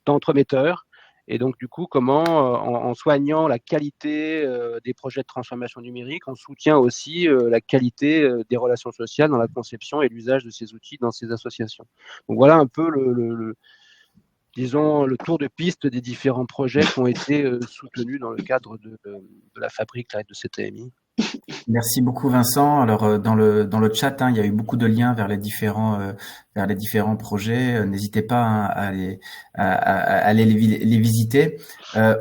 d'entremetteur. Et donc, du coup, comment, en soignant la qualité des projets de transformation numérique, on soutient aussi la qualité des relations sociales dans la conception et l'usage de ces outils dans ces associations. Donc, voilà un peu disons, le tour de piste des différents projets qui ont été soutenus dans le cadre de la fabrique de CTMI. Merci beaucoup Vincent. Alors dans le chat, hein, il y a eu beaucoup de liens vers les différents projets. N'hésitez pas hein, à aller les visiter.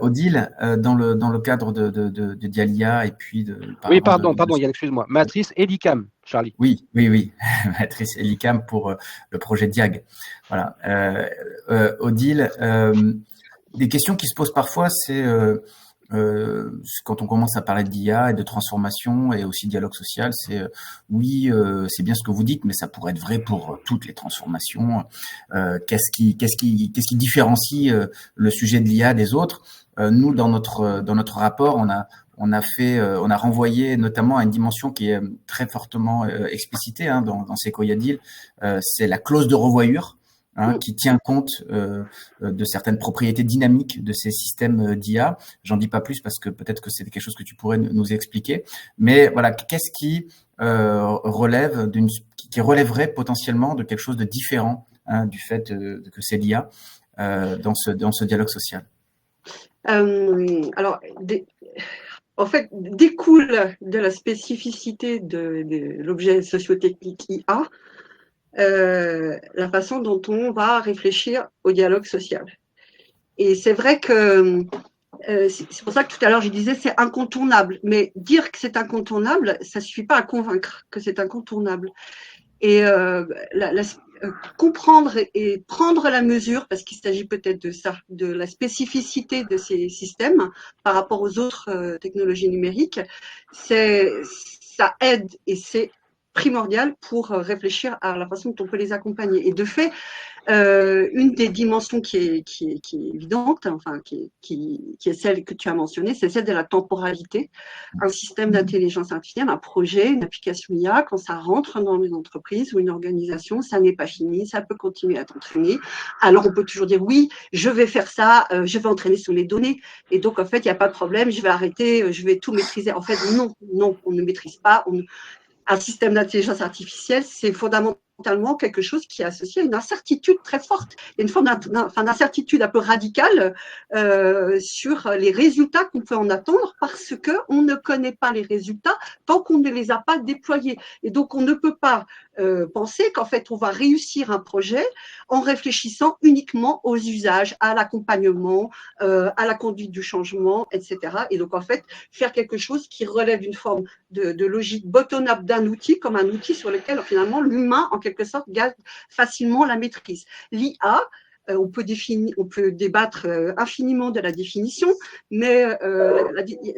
Odile, dans le cadre de Dialia et puis oui, pardon, Yann, excuse-moi. Matrice Elicam, Charlie. Oui. Matrice Elicam pour le projet Diag. Voilà. Odile, des questions qui se posent parfois, c'est quand on commence à parler d'IA et de transformation et aussi dialogue social, c'est c'est bien ce que vous dites, mais ça pourrait être vrai pour toutes les transformations. Qu'est-ce qui différencie le sujet de l'IA des autres? Nous, dans notre rapport, on a renvoyé notamment à une dimension qui est très fortement explicitée hein, dans Sequoia Deal, c'est la clause de revoyure. Qui tient compte de certaines propriétés dynamiques de ces systèmes d'IA. J'en dis pas plus parce que peut-être que c'est quelque chose que tu pourrais nous expliquer. Mais voilà, qu'est-ce qui qui relèverait potentiellement de quelque chose de différent hein, du fait que c'est l'IA dans ce dialogue social? Alors, en fait, découle de la spécificité de l'objet sociotechnique IA la façon dont on va réfléchir au dialogue social. Et c'est vrai que c'est pour ça que tout à l'heure je disais c'est incontournable, mais dire que c'est incontournable, ça ne suffit pas à convaincre que c'est incontournable. Et comprendre et prendre la mesure, parce qu'il s'agit peut-être de ça, de la spécificité de ces systèmes par rapport aux autres technologies numériques, ça aide et c'est primordial pour réfléchir à la façon dont on peut les accompagner. Et de fait, une des dimensions qui est évidente, enfin qui est celle que tu as mentionnée, c'est celle de la temporalité. Un système d'intelligence artificielle, un projet, une application IA, quand ça rentre dans une entreprise ou une organisation, ça n'est pas fini, ça peut continuer à être entraîné. Alors on peut toujours dire oui, je vais faire ça, je vais entraîner sur les données, et donc en fait il n'y a pas de problème, je vais arrêter, je vais tout maîtriser. En fait non, on ne maîtrise pas. Un système d'intelligence artificielle, c'est fondamentalement quelque chose qui est associé à une incertitude très forte. Il y a une forme d'incertitude un peu radicale sur les résultats qu'on peut en attendre parce qu'on ne connaît pas les résultats tant qu'on ne les a pas déployés. Et donc, on ne peut pas penser qu'en fait, on va réussir un projet en réfléchissant uniquement aux usages, à l'accompagnement, à la conduite du changement, etc. Et donc, en fait, faire quelque chose qui relève d'une forme de logique bottom-up d'un outil comme un outil sur lequel finalement l'humain en quelque sorte gagne facilement la maîtrise. L'IA, on peut débattre infiniment de la définition, mais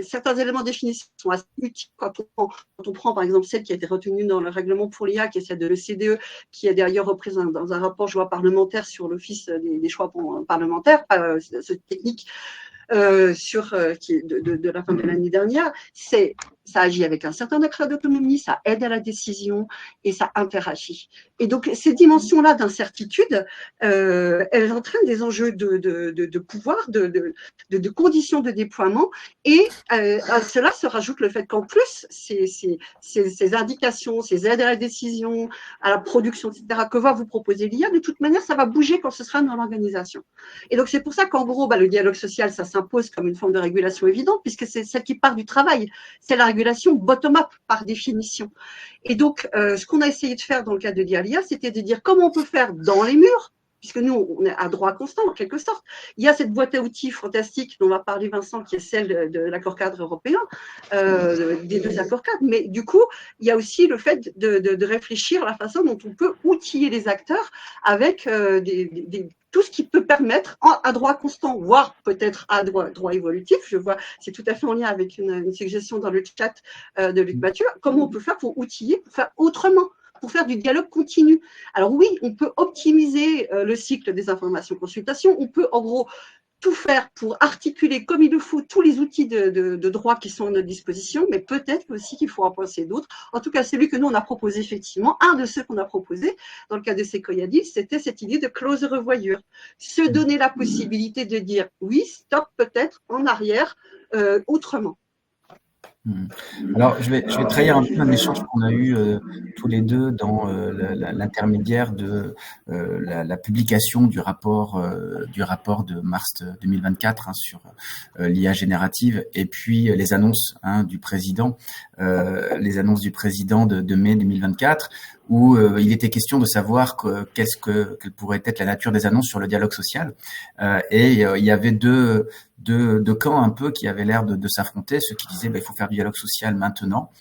certains éléments de définition sont assez utiles quand on prend par exemple celle qui a été retenue dans le règlement pour l'IA, qui est celle de l'OCDE, qui est d'ailleurs représentée dans un rapport, je vois, parlementaire sur l'Office des choix parlementaires, ce technique, de la fin de l'année dernière, ça agit avec un certain degré d'autonomie, ça aide à la décision et ça interagit. Et donc, ces dimensions-là d'incertitude, elles entraînent des enjeux de pouvoir, de conditions de déploiement, et à cela se rajoute le fait qu'en plus, ces indications, ces aides à la décision, à la production, etc., que va vous proposer l'IA, de toute manière, ça va bouger quand ce sera dans l'organisation. Et donc, c'est pour ça qu'en gros, le dialogue social, ça s'impose comme une forme de régulation évidente, puisque c'est celle qui part du travail. C'est la régulation bottom-up, par définition. Et donc, ce qu'on a essayé de faire dans le cadre de l'IA, c'était de dire comment on peut faire dans les murs, puisque nous, on est à droit constant, en quelque sorte. Il y a cette boîte à outils fantastique dont va parler Vincent, qui est celle de l'accord cadre européen, des 2 accords cadres. Mais du coup, il y a aussi le fait de réfléchir à la façon dont on peut outiller les acteurs avec tout ce qui peut permettre, à droit constant, voire peut-être à droit évolutif, je vois, c'est tout à fait en lien avec une suggestion dans le chat de Luc Mathieu, comment on peut faire pour outiller, pour faire autrement, pour faire du dialogue continu. Alors oui, on peut optimiser le cycle des informations-consultations, on peut en gros tout faire pour articuler comme il le faut tous les outils de droit qui sont à notre disposition, mais peut-être aussi qu'il faut en penser d'autres. En tout cas, celui que nous, on a proposé effectivement, un de ceux qu'on a proposé dans le cas de Sequoia Deal, c'était cette idée de close revoyure. Se donner la possibilité de dire oui, stop, peut-être en arrière, autrement. Alors, je vais trahir un peu un échange qu'on a eu tous les deux dans l'intermédiaire de la publication du rapport de mars 2024 sur l'IA générative, et puis les annonces du président, de mai 2024, où il était question de savoir quelle pourrait être la nature des annonces sur le dialogue social, et il y avait deux camps un peu qui avaient l'air de s'affronter, ceux qui disaient il faut faire du dialogue social maintenant,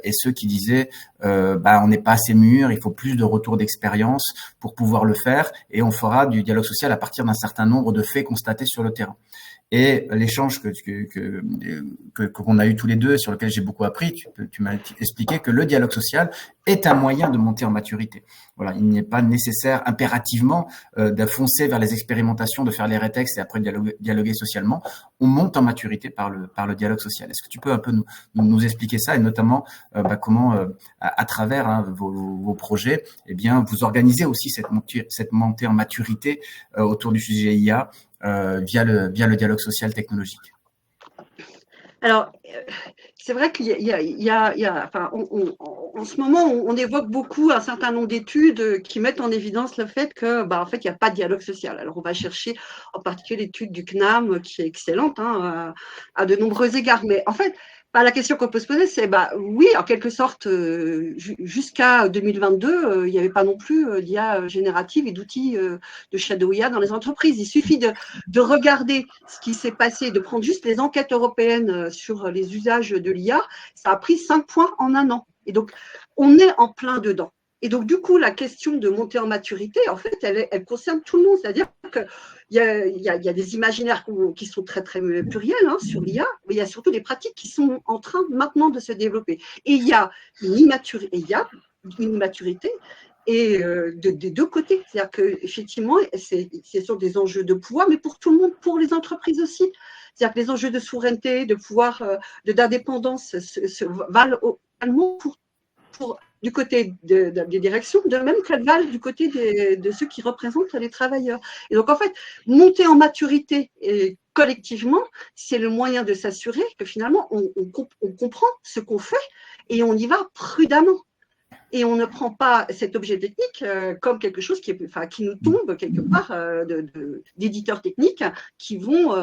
et ceux qui disaient on n'est pas assez mûr, il faut plus de retours d'expérience pour pouvoir le faire, et on fera du dialogue social à partir d'un certain nombre de faits constatés sur le terrain. Et l'échange qu'on a eu tous les deux, sur lequel j'ai beaucoup appris, tu m'as expliqué que le dialogue social est un moyen de monter en maturité. Voilà, il n'est pas nécessaire impérativement de foncer vers les expérimentations, de faire les rétextes et après dialoguer socialement. On monte en maturité par le dialogue social. Est-ce que tu peux un peu nous expliquer ça, et notamment comment, à travers vos projets, vous organisez aussi cette montée en maturité autour du sujet IA via le dialogue social technologique? Alors, c'est vrai qu'il y a en ce moment, on évoque beaucoup un certain nombre d'études qui mettent en évidence le fait que, en fait, il n'y a pas de dialogue social. Alors, on va chercher en particulier l'étude du CNAM, qui est excellente à de nombreux égards. Mais en fait, la question qu'on peut se poser, c'est oui, en quelque sorte, jusqu'à 2022, il n'y avait pas non plus d'IA générative et d'outils de shadow IA dans les entreprises. Il suffit de regarder ce qui s'est passé, de prendre juste les enquêtes européennes sur les usages de l'IA. Ça a pris 5 points en un an. Et donc, on est en plein dedans. Et donc, du coup, la question de monter en maturité, en fait, elle concerne tout le monde. C'est-à-dire qu'il y a des imaginaires qui sont très, très pluriels sur l'IA, mais il y a surtout des pratiques qui sont en train maintenant de se développer. Et il y a une immaturité, il y a une maturité et des deux côtés. C'est-à-dire qu'effectivement, c'est sur des enjeux de pouvoir, mais pour tout le monde, pour les entreprises aussi. C'est-à-dire que les enjeux de souveraineté, de pouvoir, d'indépendance valent également du côté des directions, de même qu'elles valent du côté de ceux qui représentent les travailleurs. Et donc, en fait, monter en maturité et collectivement, c'est le moyen de s'assurer que finalement, on comprend ce qu'on fait et on y va prudemment. Et on ne prend pas cet objet technique comme quelque chose qui nous tombe quelque part d'éditeurs techniques qui vont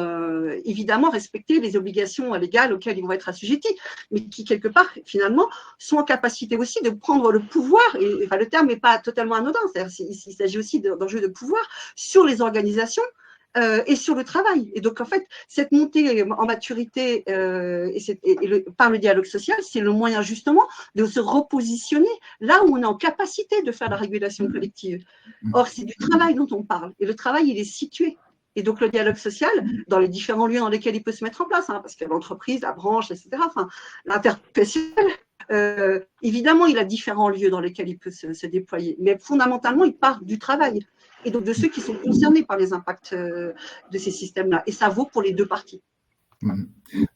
évidemment respecter les obligations légales auxquelles ils vont être assujettis, mais qui quelque part finalement sont en capacité aussi de prendre le pouvoir, et le terme n'est pas totalement anodin, il s'agit aussi d'enjeux de pouvoir sur les organisations et sur le travail. Et donc, en fait, cette montée en maturité par le dialogue social, c'est le moyen justement de se repositionner là où on est en capacité de faire la régulation collective. Or, c'est du travail dont on parle. Et le travail, il est situé. Et donc, le dialogue social, dans les différents lieux dans lesquels il peut se mettre en place, parce que l'entreprise, la branche, etc., l'interprofessionnel, évidemment, il a différents lieux dans lesquels il peut se déployer. Mais fondamentalement, il part du travail. Et donc de ceux qui sont concernés par les impacts de ces systèmes-là. Et ça vaut pour les deux parties.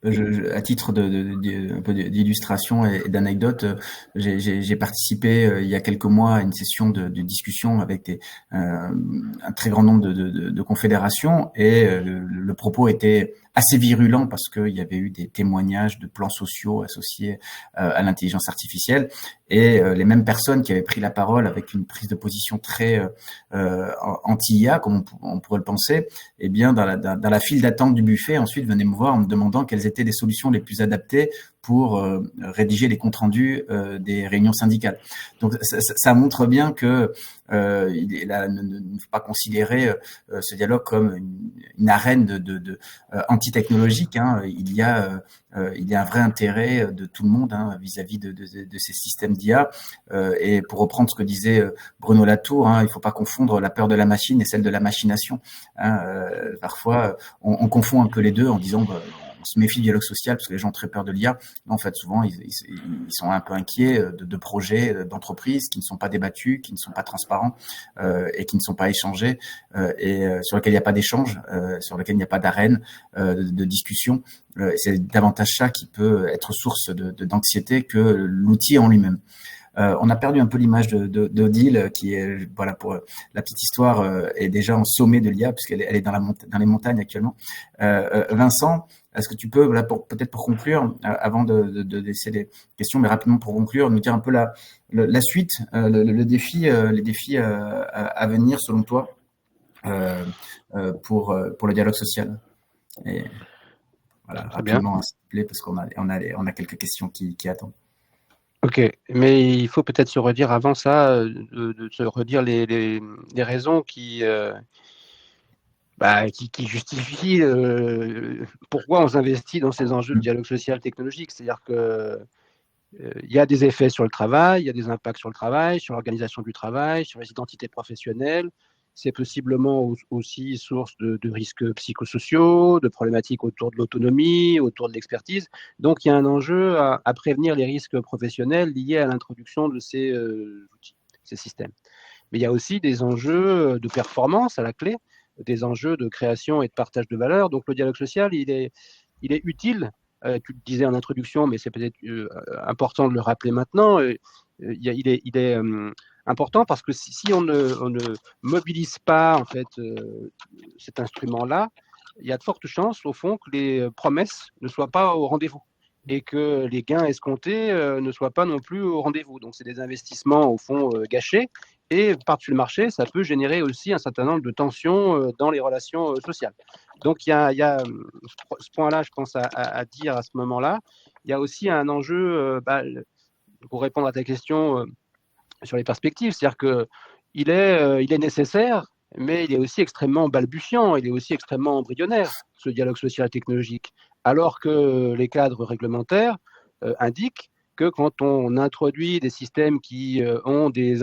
À titre un peu d'illustration et d'anecdote, j'ai participé il y a quelques mois à une session de discussion avec un très grand nombre de confédérations, et le propos était assez virulent parce qu'il y avait eu des témoignages de plans sociaux associés à l'intelligence artificielle, et les mêmes personnes qui avaient pris la parole avec une prise de position très anti-IA, comme on pourrait le penser, eh bien dans la file d'attente du buffet, ensuite venaient me voir en me demandant quelles étaient les solutions les plus adaptées pour rédiger les comptes rendus des réunions syndicales. Donc ça montre bien que ne faut pas considérer ce dialogue comme une arène de anti-technologique. Il y a un vrai intérêt de tout le monde vis-à-vis de ces systèmes d'IA. Et pour reprendre ce que disait Bruno Latour, il ne faut pas confondre la peur de la machine et celle de la machination. Parfois, on confond un peu les deux en disant on se méfie du dialogue social parce que les gens ont très peur de l'IA. En fait, souvent, ils sont un peu inquiets de projets d'entreprises qui ne sont pas débattus, qui ne sont pas transparents et qui ne sont pas échangés et sur lesquels il n'y a pas d'échange, sur lesquels il n'y a pas d'arène de discussion. C'est davantage ça qui peut être source d'anxiété que l'outil en lui-même. On a perdu un peu l'image d'Odile, qui est, voilà, pour la petite histoire, est déjà en sommet de l'IA puisqu'elle est dans les montagnes actuellement. Vincent, est-ce que tu peux, peut-être pour conclure, avant de laisser des questions, mais rapidement pour conclure, nous dire un peu la suite, les défis à venir selon toi pour le dialogue social. Et voilà, rapidement, s'il te plaît, parce qu'on a quelques questions qui attendent. Ok, mais il faut peut-être se redire avant ça, de se redire les raisons qui justifient pourquoi on s'investit dans ces enjeux de dialogue social technologique. C'est-à-dire que il y a des effets sur le travail, il y a des impacts sur le travail, sur l'organisation du travail, sur les identités professionnelles. C'est possiblement aussi source de risques psychosociaux, de problématiques autour de l'autonomie, autour de l'expertise. Donc, il y a un enjeu à prévenir les risques professionnels liés à l'introduction de ces outils, ces systèmes. Mais il y a aussi des enjeux de performance à la clé, des enjeux de création et de partage de valeur. Donc, le dialogue social, il est utile. Tu le disais en introduction, mais c'est peut-être important de le rappeler maintenant. Il est important parce que si on ne mobilise pas en fait cet instrument-là, il y a de fortes chances au fond que les promesses ne soient pas au rendez-vous et que les gains escomptés ne soient pas non plus au rendez-vous. Donc c'est des investissements au fond gâchés, et par-dessus le marché, ça peut générer aussi un certain nombre de tensions dans les relations sociales. Donc il y a ce point-là, je pense, à dire à ce moment-là. Il y a aussi un enjeu, pour répondre à ta question sur les perspectives, c'est-à-dire qu'il est nécessaire, mais il est aussi extrêmement balbutiant, il est aussi extrêmement embryonnaire, ce dialogue social technologique, alors que les cadres réglementaires indiquent que quand on introduit des systèmes qui ont des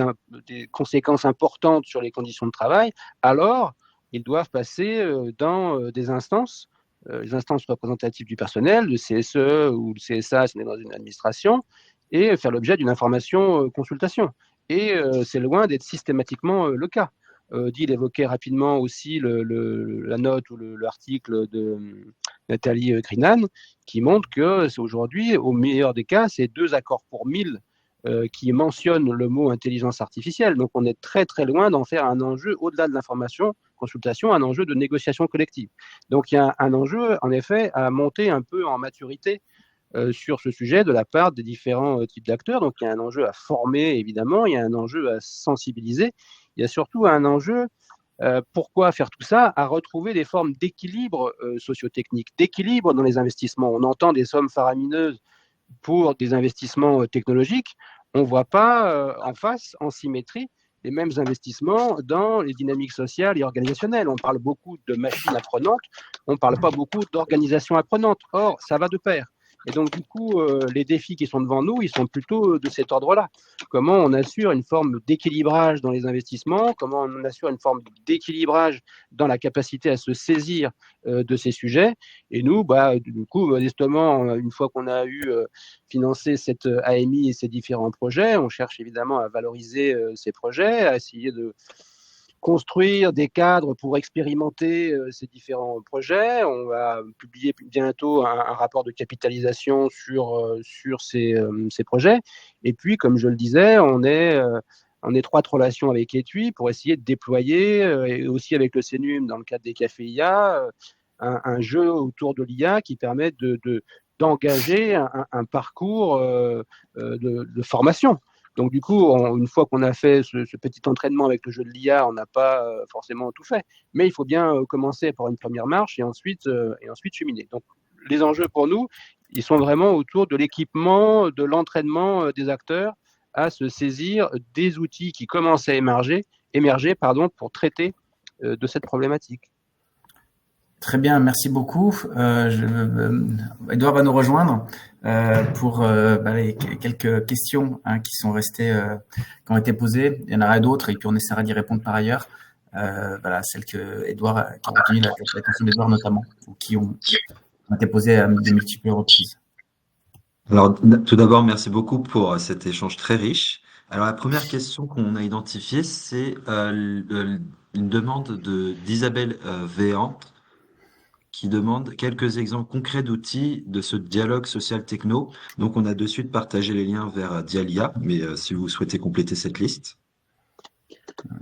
conséquences importantes sur les conditions de travail, alors ils doivent passer dans des instances, les instances représentatives du personnel, le CSE ou le CSA, si on est dans une administration, et faire l'objet d'une information consultation. Et c'est loin d'être systématiquement le cas. Odile évoquait rapidement aussi la note ou l'article de Nathalie Greenan qui montre que c'est aujourd'hui, au meilleur des cas, c'est 2 accords pour 1000 qui mentionnent le mot intelligence artificielle. Donc on est très très loin d'en faire un enjeu au-delà de l'information, consultation, un enjeu de négociation collective. Donc il y a un enjeu en effet à monter un peu en maturité sur ce sujet de la part des différents types d'acteurs. Donc il y a un enjeu à former évidemment, il y a un enjeu à sensibiliser, il y a surtout un enjeu pourquoi faire tout ça? À retrouver des formes d'équilibre socio-technique, d'équilibre dans les investissements. On entend des sommes faramineuses pour des investissements technologiques. On ne voit pas en face, en symétrie, les mêmes investissements dans les dynamiques sociales et organisationnelles. On parle beaucoup de machines apprenantes, on ne parle pas beaucoup d'organisation apprenante. Or, ça va de pair. Et donc, du coup, les défis qui sont devant nous, ils sont plutôt de cet ordre-là. Comment on assure une forme d'équilibrage dans les investissements, comment on assure une forme d'équilibrage dans la capacité à se saisir de ces sujets. Et nous, du coup, modestement, une fois qu'on a eu financé cette AMI et ces différents projets, on cherche évidemment à valoriser ces projets, à essayer de construire des cadres pour expérimenter ces différents projets. On va publier bientôt un rapport de capitalisation sur ces projets. Et puis, comme je le disais, on est en étroite relation avec ETUI pour essayer de déployer, et aussi avec le CNUM dans le cadre des cafés IA, un jeu autour de l'IA qui permet d'engager un parcours de formation. Donc, du coup, une fois qu'on a fait ce petit entraînement avec le jeu de l'IA, on n'a pas forcément tout fait. Mais il faut bien commencer par une première marche et ensuite cheminer. Donc, les enjeux pour nous, ils sont vraiment autour de l'équipement, de l'entraînement des acteurs à se saisir des outils qui commencent à émerger pour traiter de cette problématique. Très bien, merci beaucoup. Edouard va nous rejoindre pour les quelques questions qui sont restées, qui ont été posées. Il y en aura d'autres et puis on essaiera d'y répondre par ailleurs. Celles que Edouard qui a retenu la question d'Edouard notamment, ou qui ont été posées à de multiples reprises. Alors, tout d'abord, merci beaucoup pour cet échange très riche. Alors, la première question qu'on a identifiée, c'est une demande d'Isabelle Véant qui demande quelques exemples concrets d'outils de ce dialogue social-techno. Donc, on a de suite partagé les liens vers Dialia, mais si vous souhaitez compléter cette liste.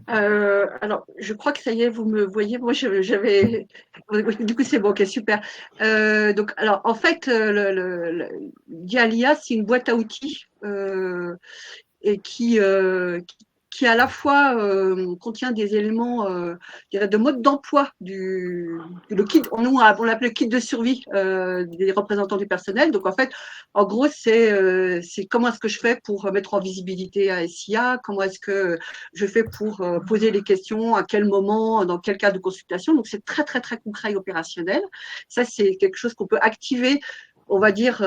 Alors, je crois que ça y est, vous me voyez. Moi, j'avais. Du coup, c'est bon, ok, super. Donc, alors, en fait, Dialia, c'est une boîte à outils et qui à la fois contient des éléments de mode d'emploi le kit, on l'appelle le kit de survie des représentants du personnel. Donc en fait, en gros, c'est comment est-ce que je fais pour mettre en visibilité à SIA, comment est-ce que je fais pour poser les questions, à quel moment, dans quel cas de consultation. Donc c'est très très très concret et opérationnel. Ça, c'est quelque chose qu'on peut activer, on va dire,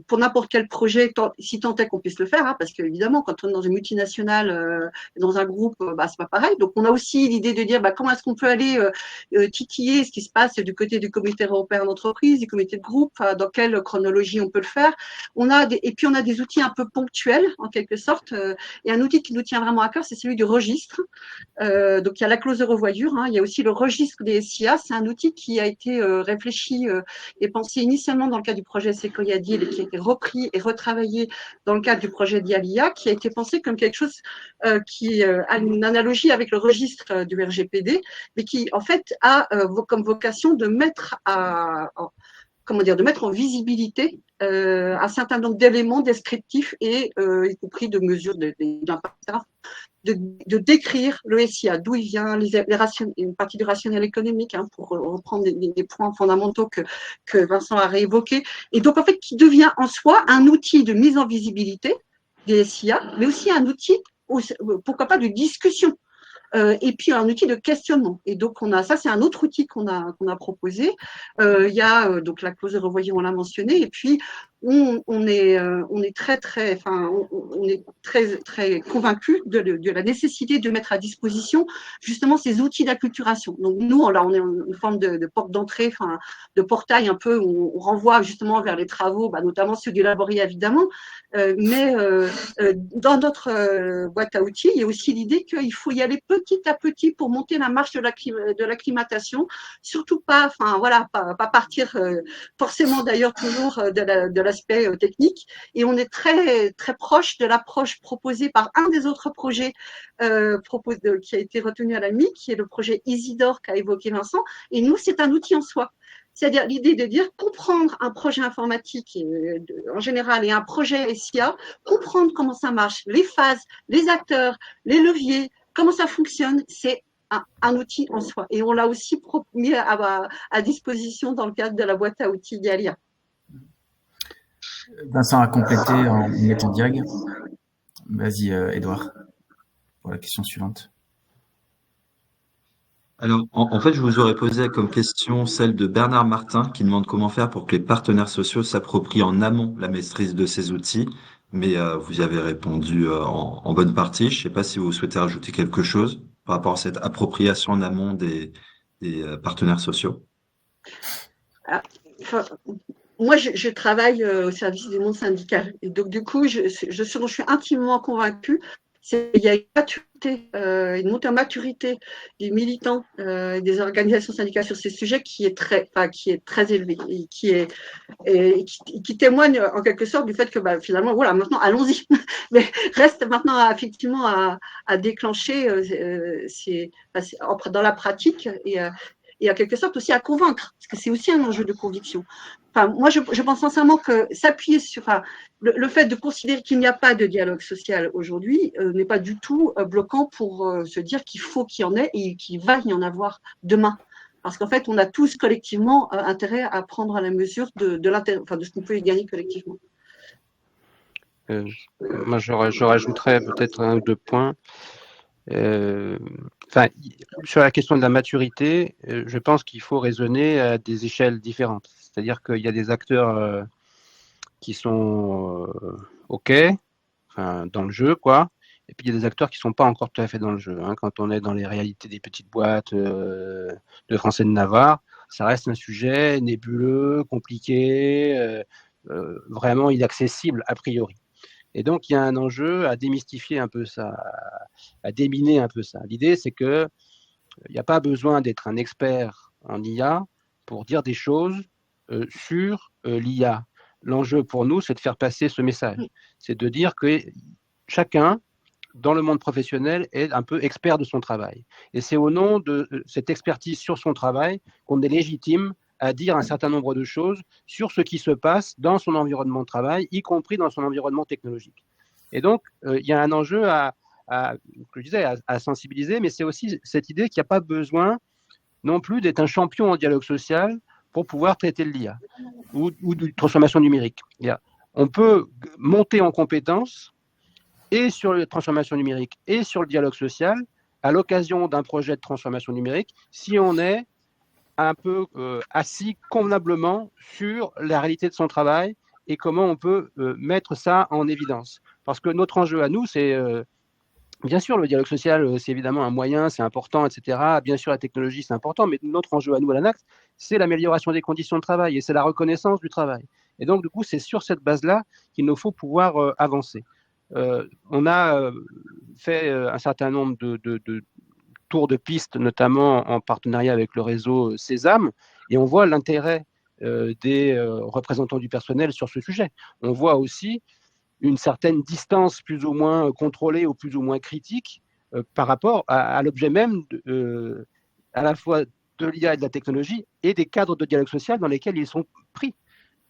pour n'importe quel projet, si tant est qu'on puisse le faire, parce qu'évidemment, quand on est dans une multinationale, dans un groupe, c'est pas pareil. Donc, on a aussi l'idée de dire comment est-ce qu'on peut aller titiller ce qui se passe du côté du comité européen d'entreprise, du comité de groupe, dans quelle chronologie on peut le faire. Et puis, on a des outils un peu ponctuels, en quelque sorte. Et un outil qui nous tient vraiment à cœur, c'est celui du registre. Donc, il y a la clause de revoyure. Il y a aussi le registre des SIA. C'est un outil qui a été réfléchi et pensé initialement dans le cadre du projet Sequoia Deal et qui a été repris et retravaillé dans le cadre du projet Dialia, qui a été pensé comme quelque chose qui a une analogie avec le registre du RGPD, mais qui en fait a comme vocation de mettre de mettre en visibilité un certain nombre d'éléments descriptifs et y compris de mesures d'impact, de décrire le SIA, d'où il vient, une partie du rationnel économique, pour reprendre des points fondamentaux que Vincent a réévoqués, et donc en fait qui devient en soi un outil de mise en visibilité des SIA, mais aussi un outil, pourquoi pas, de discussion. Et puis un outil de questionnement. Et donc ça, c'est un autre outil qu'on a proposé. Il y a donc la clause de revoyure, on l'a mentionné, et puis on est très convaincu de la nécessité de mettre à disposition justement ces outils d'acculturation. Donc nous, là, on est une forme de porte d'entrée, enfin, de portail un peu où on renvoie justement vers les travaux, notamment ceux du Laboria évidemment, mais dans notre boîte à outils, il y a aussi l'idée qu'il faut y aller petit à petit pour monter la marche de l'acclimatation, surtout pas, enfin voilà, pas partir forcément d'ailleurs toujours de l'aspect technique, et on est très très proche de l'approche proposée par un des autres projets qui a été retenu à l'AMI, qui est le projet Isidore qu'a évoqué Vincent, et nous c'est un outil en soi. C'est-à-dire l'idée de dire comprendre un projet informatique en général et un projet SIA, comprendre comment ça marche, les phases, les acteurs, les leviers, comment ça fonctionne, c'est un outil en soi. Et on l'a aussi mis à disposition dans le cadre de la boîte à outils Galia. Vincent a complété en mettant diag. Vas-y, Edouard, pour la question suivante. Alors, en fait, je vous aurais posé comme question celle de Bernard Martin qui demande comment faire pour que les partenaires sociaux s'approprient en amont la maîtrise de ces outils, mais vous y avez répondu en bonne partie. Je ne sais pas si vous souhaitez rajouter quelque chose par rapport à cette appropriation en amont des partenaires sociaux. Moi, je travaille au service du monde syndical. Et donc, du coup, ce dont je suis intimement convaincue, c'est qu'il y a une montée en maturité des militants des organisations syndicales sur ces sujets qui est très élevée et qui témoigne en quelque sorte du fait que finalement, voilà, maintenant, allons-y. Mais reste maintenant effectivement à déclencher dans la pratique et en quelque sorte aussi à convaincre, parce que c'est aussi un enjeu de conviction. Enfin, moi, je pense sincèrement que s'appuyer sur le fait de considérer qu'il n'y a pas de dialogue social aujourd'hui n'est pas du tout bloquant pour se dire qu'il faut qu'il y en ait et qu'il va y en avoir demain. Parce qu'en fait, on a tous collectivement intérêt à prendre à la mesure de ce qu'on peut y gagner collectivement. Moi, je rajouterais peut-être un ou deux points. Sur la question de la maturité, je pense qu'il faut raisonner à des échelles différentes. C'est-à-dire qu'il y a des acteurs qui sont OK, dans le jeu, quoi. Et puis il y a des acteurs qui ne sont pas encore tout à fait dans le jeu. Quand on est dans les réalités des petites boîtes de Français de Navarre, ça reste un sujet nébuleux, compliqué, vraiment inaccessible a priori. Et donc, il y a un enjeu à démystifier un peu ça, à déminer un peu ça. L'idée, c'est qu'il n'y a pas besoin d'être un expert en IA pour dire des choses sur l'IA. L'enjeu pour nous, c'est de faire passer ce message. C'est de dire que chacun, dans le monde professionnel, est un peu expert de son travail. Et c'est au nom de cette expertise sur son travail qu'on est légitime à dire un certain nombre de choses sur ce qui se passe dans son environnement de travail, y compris dans son environnement technologique. Et donc, il y a un enjeu à sensibiliser, mais c'est aussi cette idée qu'il n'y a pas besoin non plus d'être un champion en dialogue social pour pouvoir traiter de l'IA ou de transformation numérique. On peut monter en compétences et sur la transformation numérique et sur le dialogue social à l'occasion d'un projet de transformation numérique si on est un peu assis convenablement sur la réalité de son travail et comment on peut mettre ça en évidence. Parce que notre enjeu à nous, c'est bien sûr le dialogue social, c'est évidemment un moyen, c'est important, etc. Bien sûr la technologie, c'est important, mais notre enjeu à nous à l'ANACS, c'est l'amélioration des conditions de travail et c'est la reconnaissance du travail. Et donc du coup, c'est sur cette base-là qu'il nous faut pouvoir avancer. On a fait un certain nombre de tours de piste, notamment en partenariat avec le réseau Sésame, et on voit l'intérêt des représentants du personnel sur ce sujet. On voit aussi une certaine distance plus ou moins contrôlée ou plus ou moins critique par rapport à l'objet même à la fois de l'IA et de la technologie et des cadres de dialogue social dans lesquels ils sont pris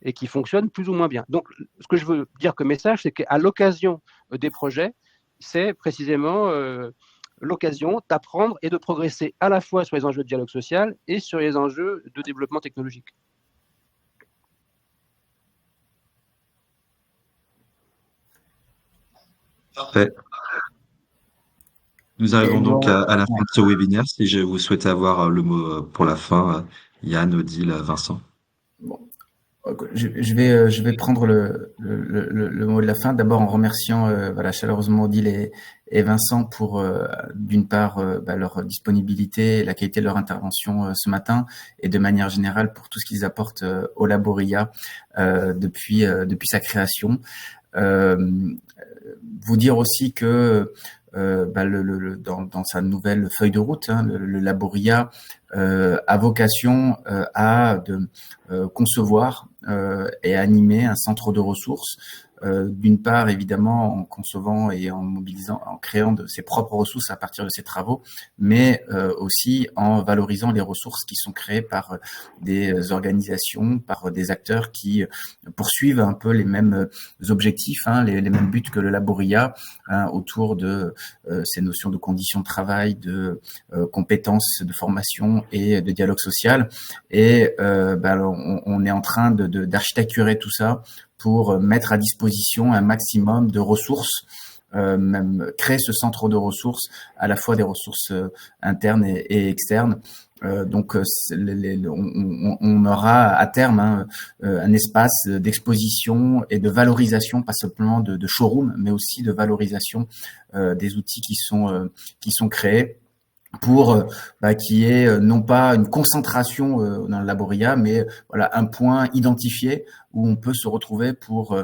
et qui fonctionnent plus ou moins bien. Donc, ce que je veux dire comme message, c'est qu'à l'occasion des projets, c'est précisément l'occasion d'apprendre et de progresser à la fois sur les enjeux de dialogue social et sur les enjeux de développement technologique. Parfait. Nous arrivons donc à la fin de ce webinaire. Si vous souhaitez avoir le mot pour la fin, Yann, Odile, Vincent. Bon. Je vais prendre le mot de la fin. D'abord en remerciant chaleureusement Odile et Vincent pour d'une part leur disponibilité, la qualité de leur intervention ce matin, et de manière générale pour tout ce qu'ils apportent au Laboria depuis sa création. Vous dire aussi que dans sa nouvelle feuille de route, le Laboria a vocation à concevoir et animer un centre de ressources. D'une part, évidemment, en concevant et en mobilisant, en créant de ses propres ressources à partir de ses travaux, mais aussi en valorisant les ressources qui sont créées par des organisations, par des acteurs qui poursuivent un peu les mêmes objectifs, les mêmes buts que le Laboria, autour de ces notions de conditions de travail, de compétences, de formation et de dialogue social. Et on est en train d'architecturer tout ça pour mettre à disposition un maximum de ressources, même créer ce centre de ressources, à la fois des ressources internes et externes. Donc, on aura à terme un espace d'exposition et de valorisation, pas simplement de showroom, mais aussi de valorisation des outils qui sont créés, pour qu'il y ait non pas une concentration dans le Laboria, mais voilà un point identifié où on peut se retrouver pour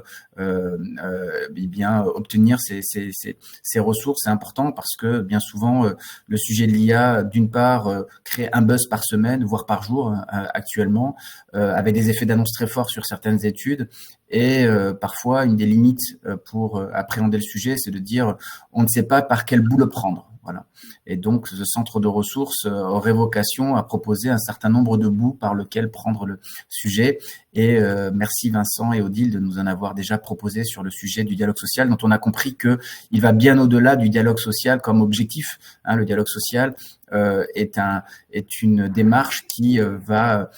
obtenir ces ressources. C'est important parce que bien souvent le sujet de l'IA, d'une part, crée un buzz par semaine, voire par jour actuellement, avec des effets d'annonce très forts sur certaines études. Et parfois, une des limites pour appréhender le sujet, c'est de dire on ne sait pas par quel bout le prendre. Voilà. Et donc, ce centre de ressources aurait vocation à proposer un certain nombre de bouts par lequel prendre le sujet. Et merci Vincent et Odile de nous en avoir déjà proposé sur le sujet du dialogue social, dont on a compris que il va bien au-delà du dialogue social comme objectif. Le dialogue social est une démarche qui va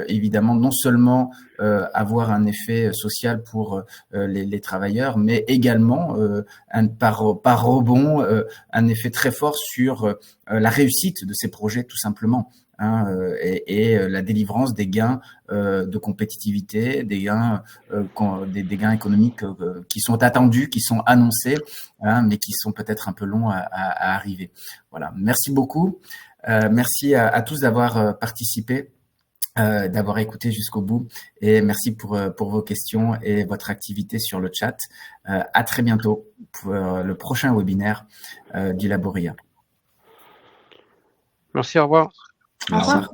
évidemment non seulement avoir un effet social pour les travailleurs, mais également par rebond un effet très fort sur la réussite de ces projets tout simplement. Et la délivrance des gains de compétitivité, des gains économiques qui sont attendus, qui sont annoncés, mais qui sont peut-être un peu longs à arriver. Voilà. Merci beaucoup. Merci à tous d'avoir participé, d'avoir écouté jusqu'au bout, et merci pour vos questions et votre activité sur le chat. À très bientôt pour le prochain webinaire du Laboria. Merci, au revoir. Au revoir.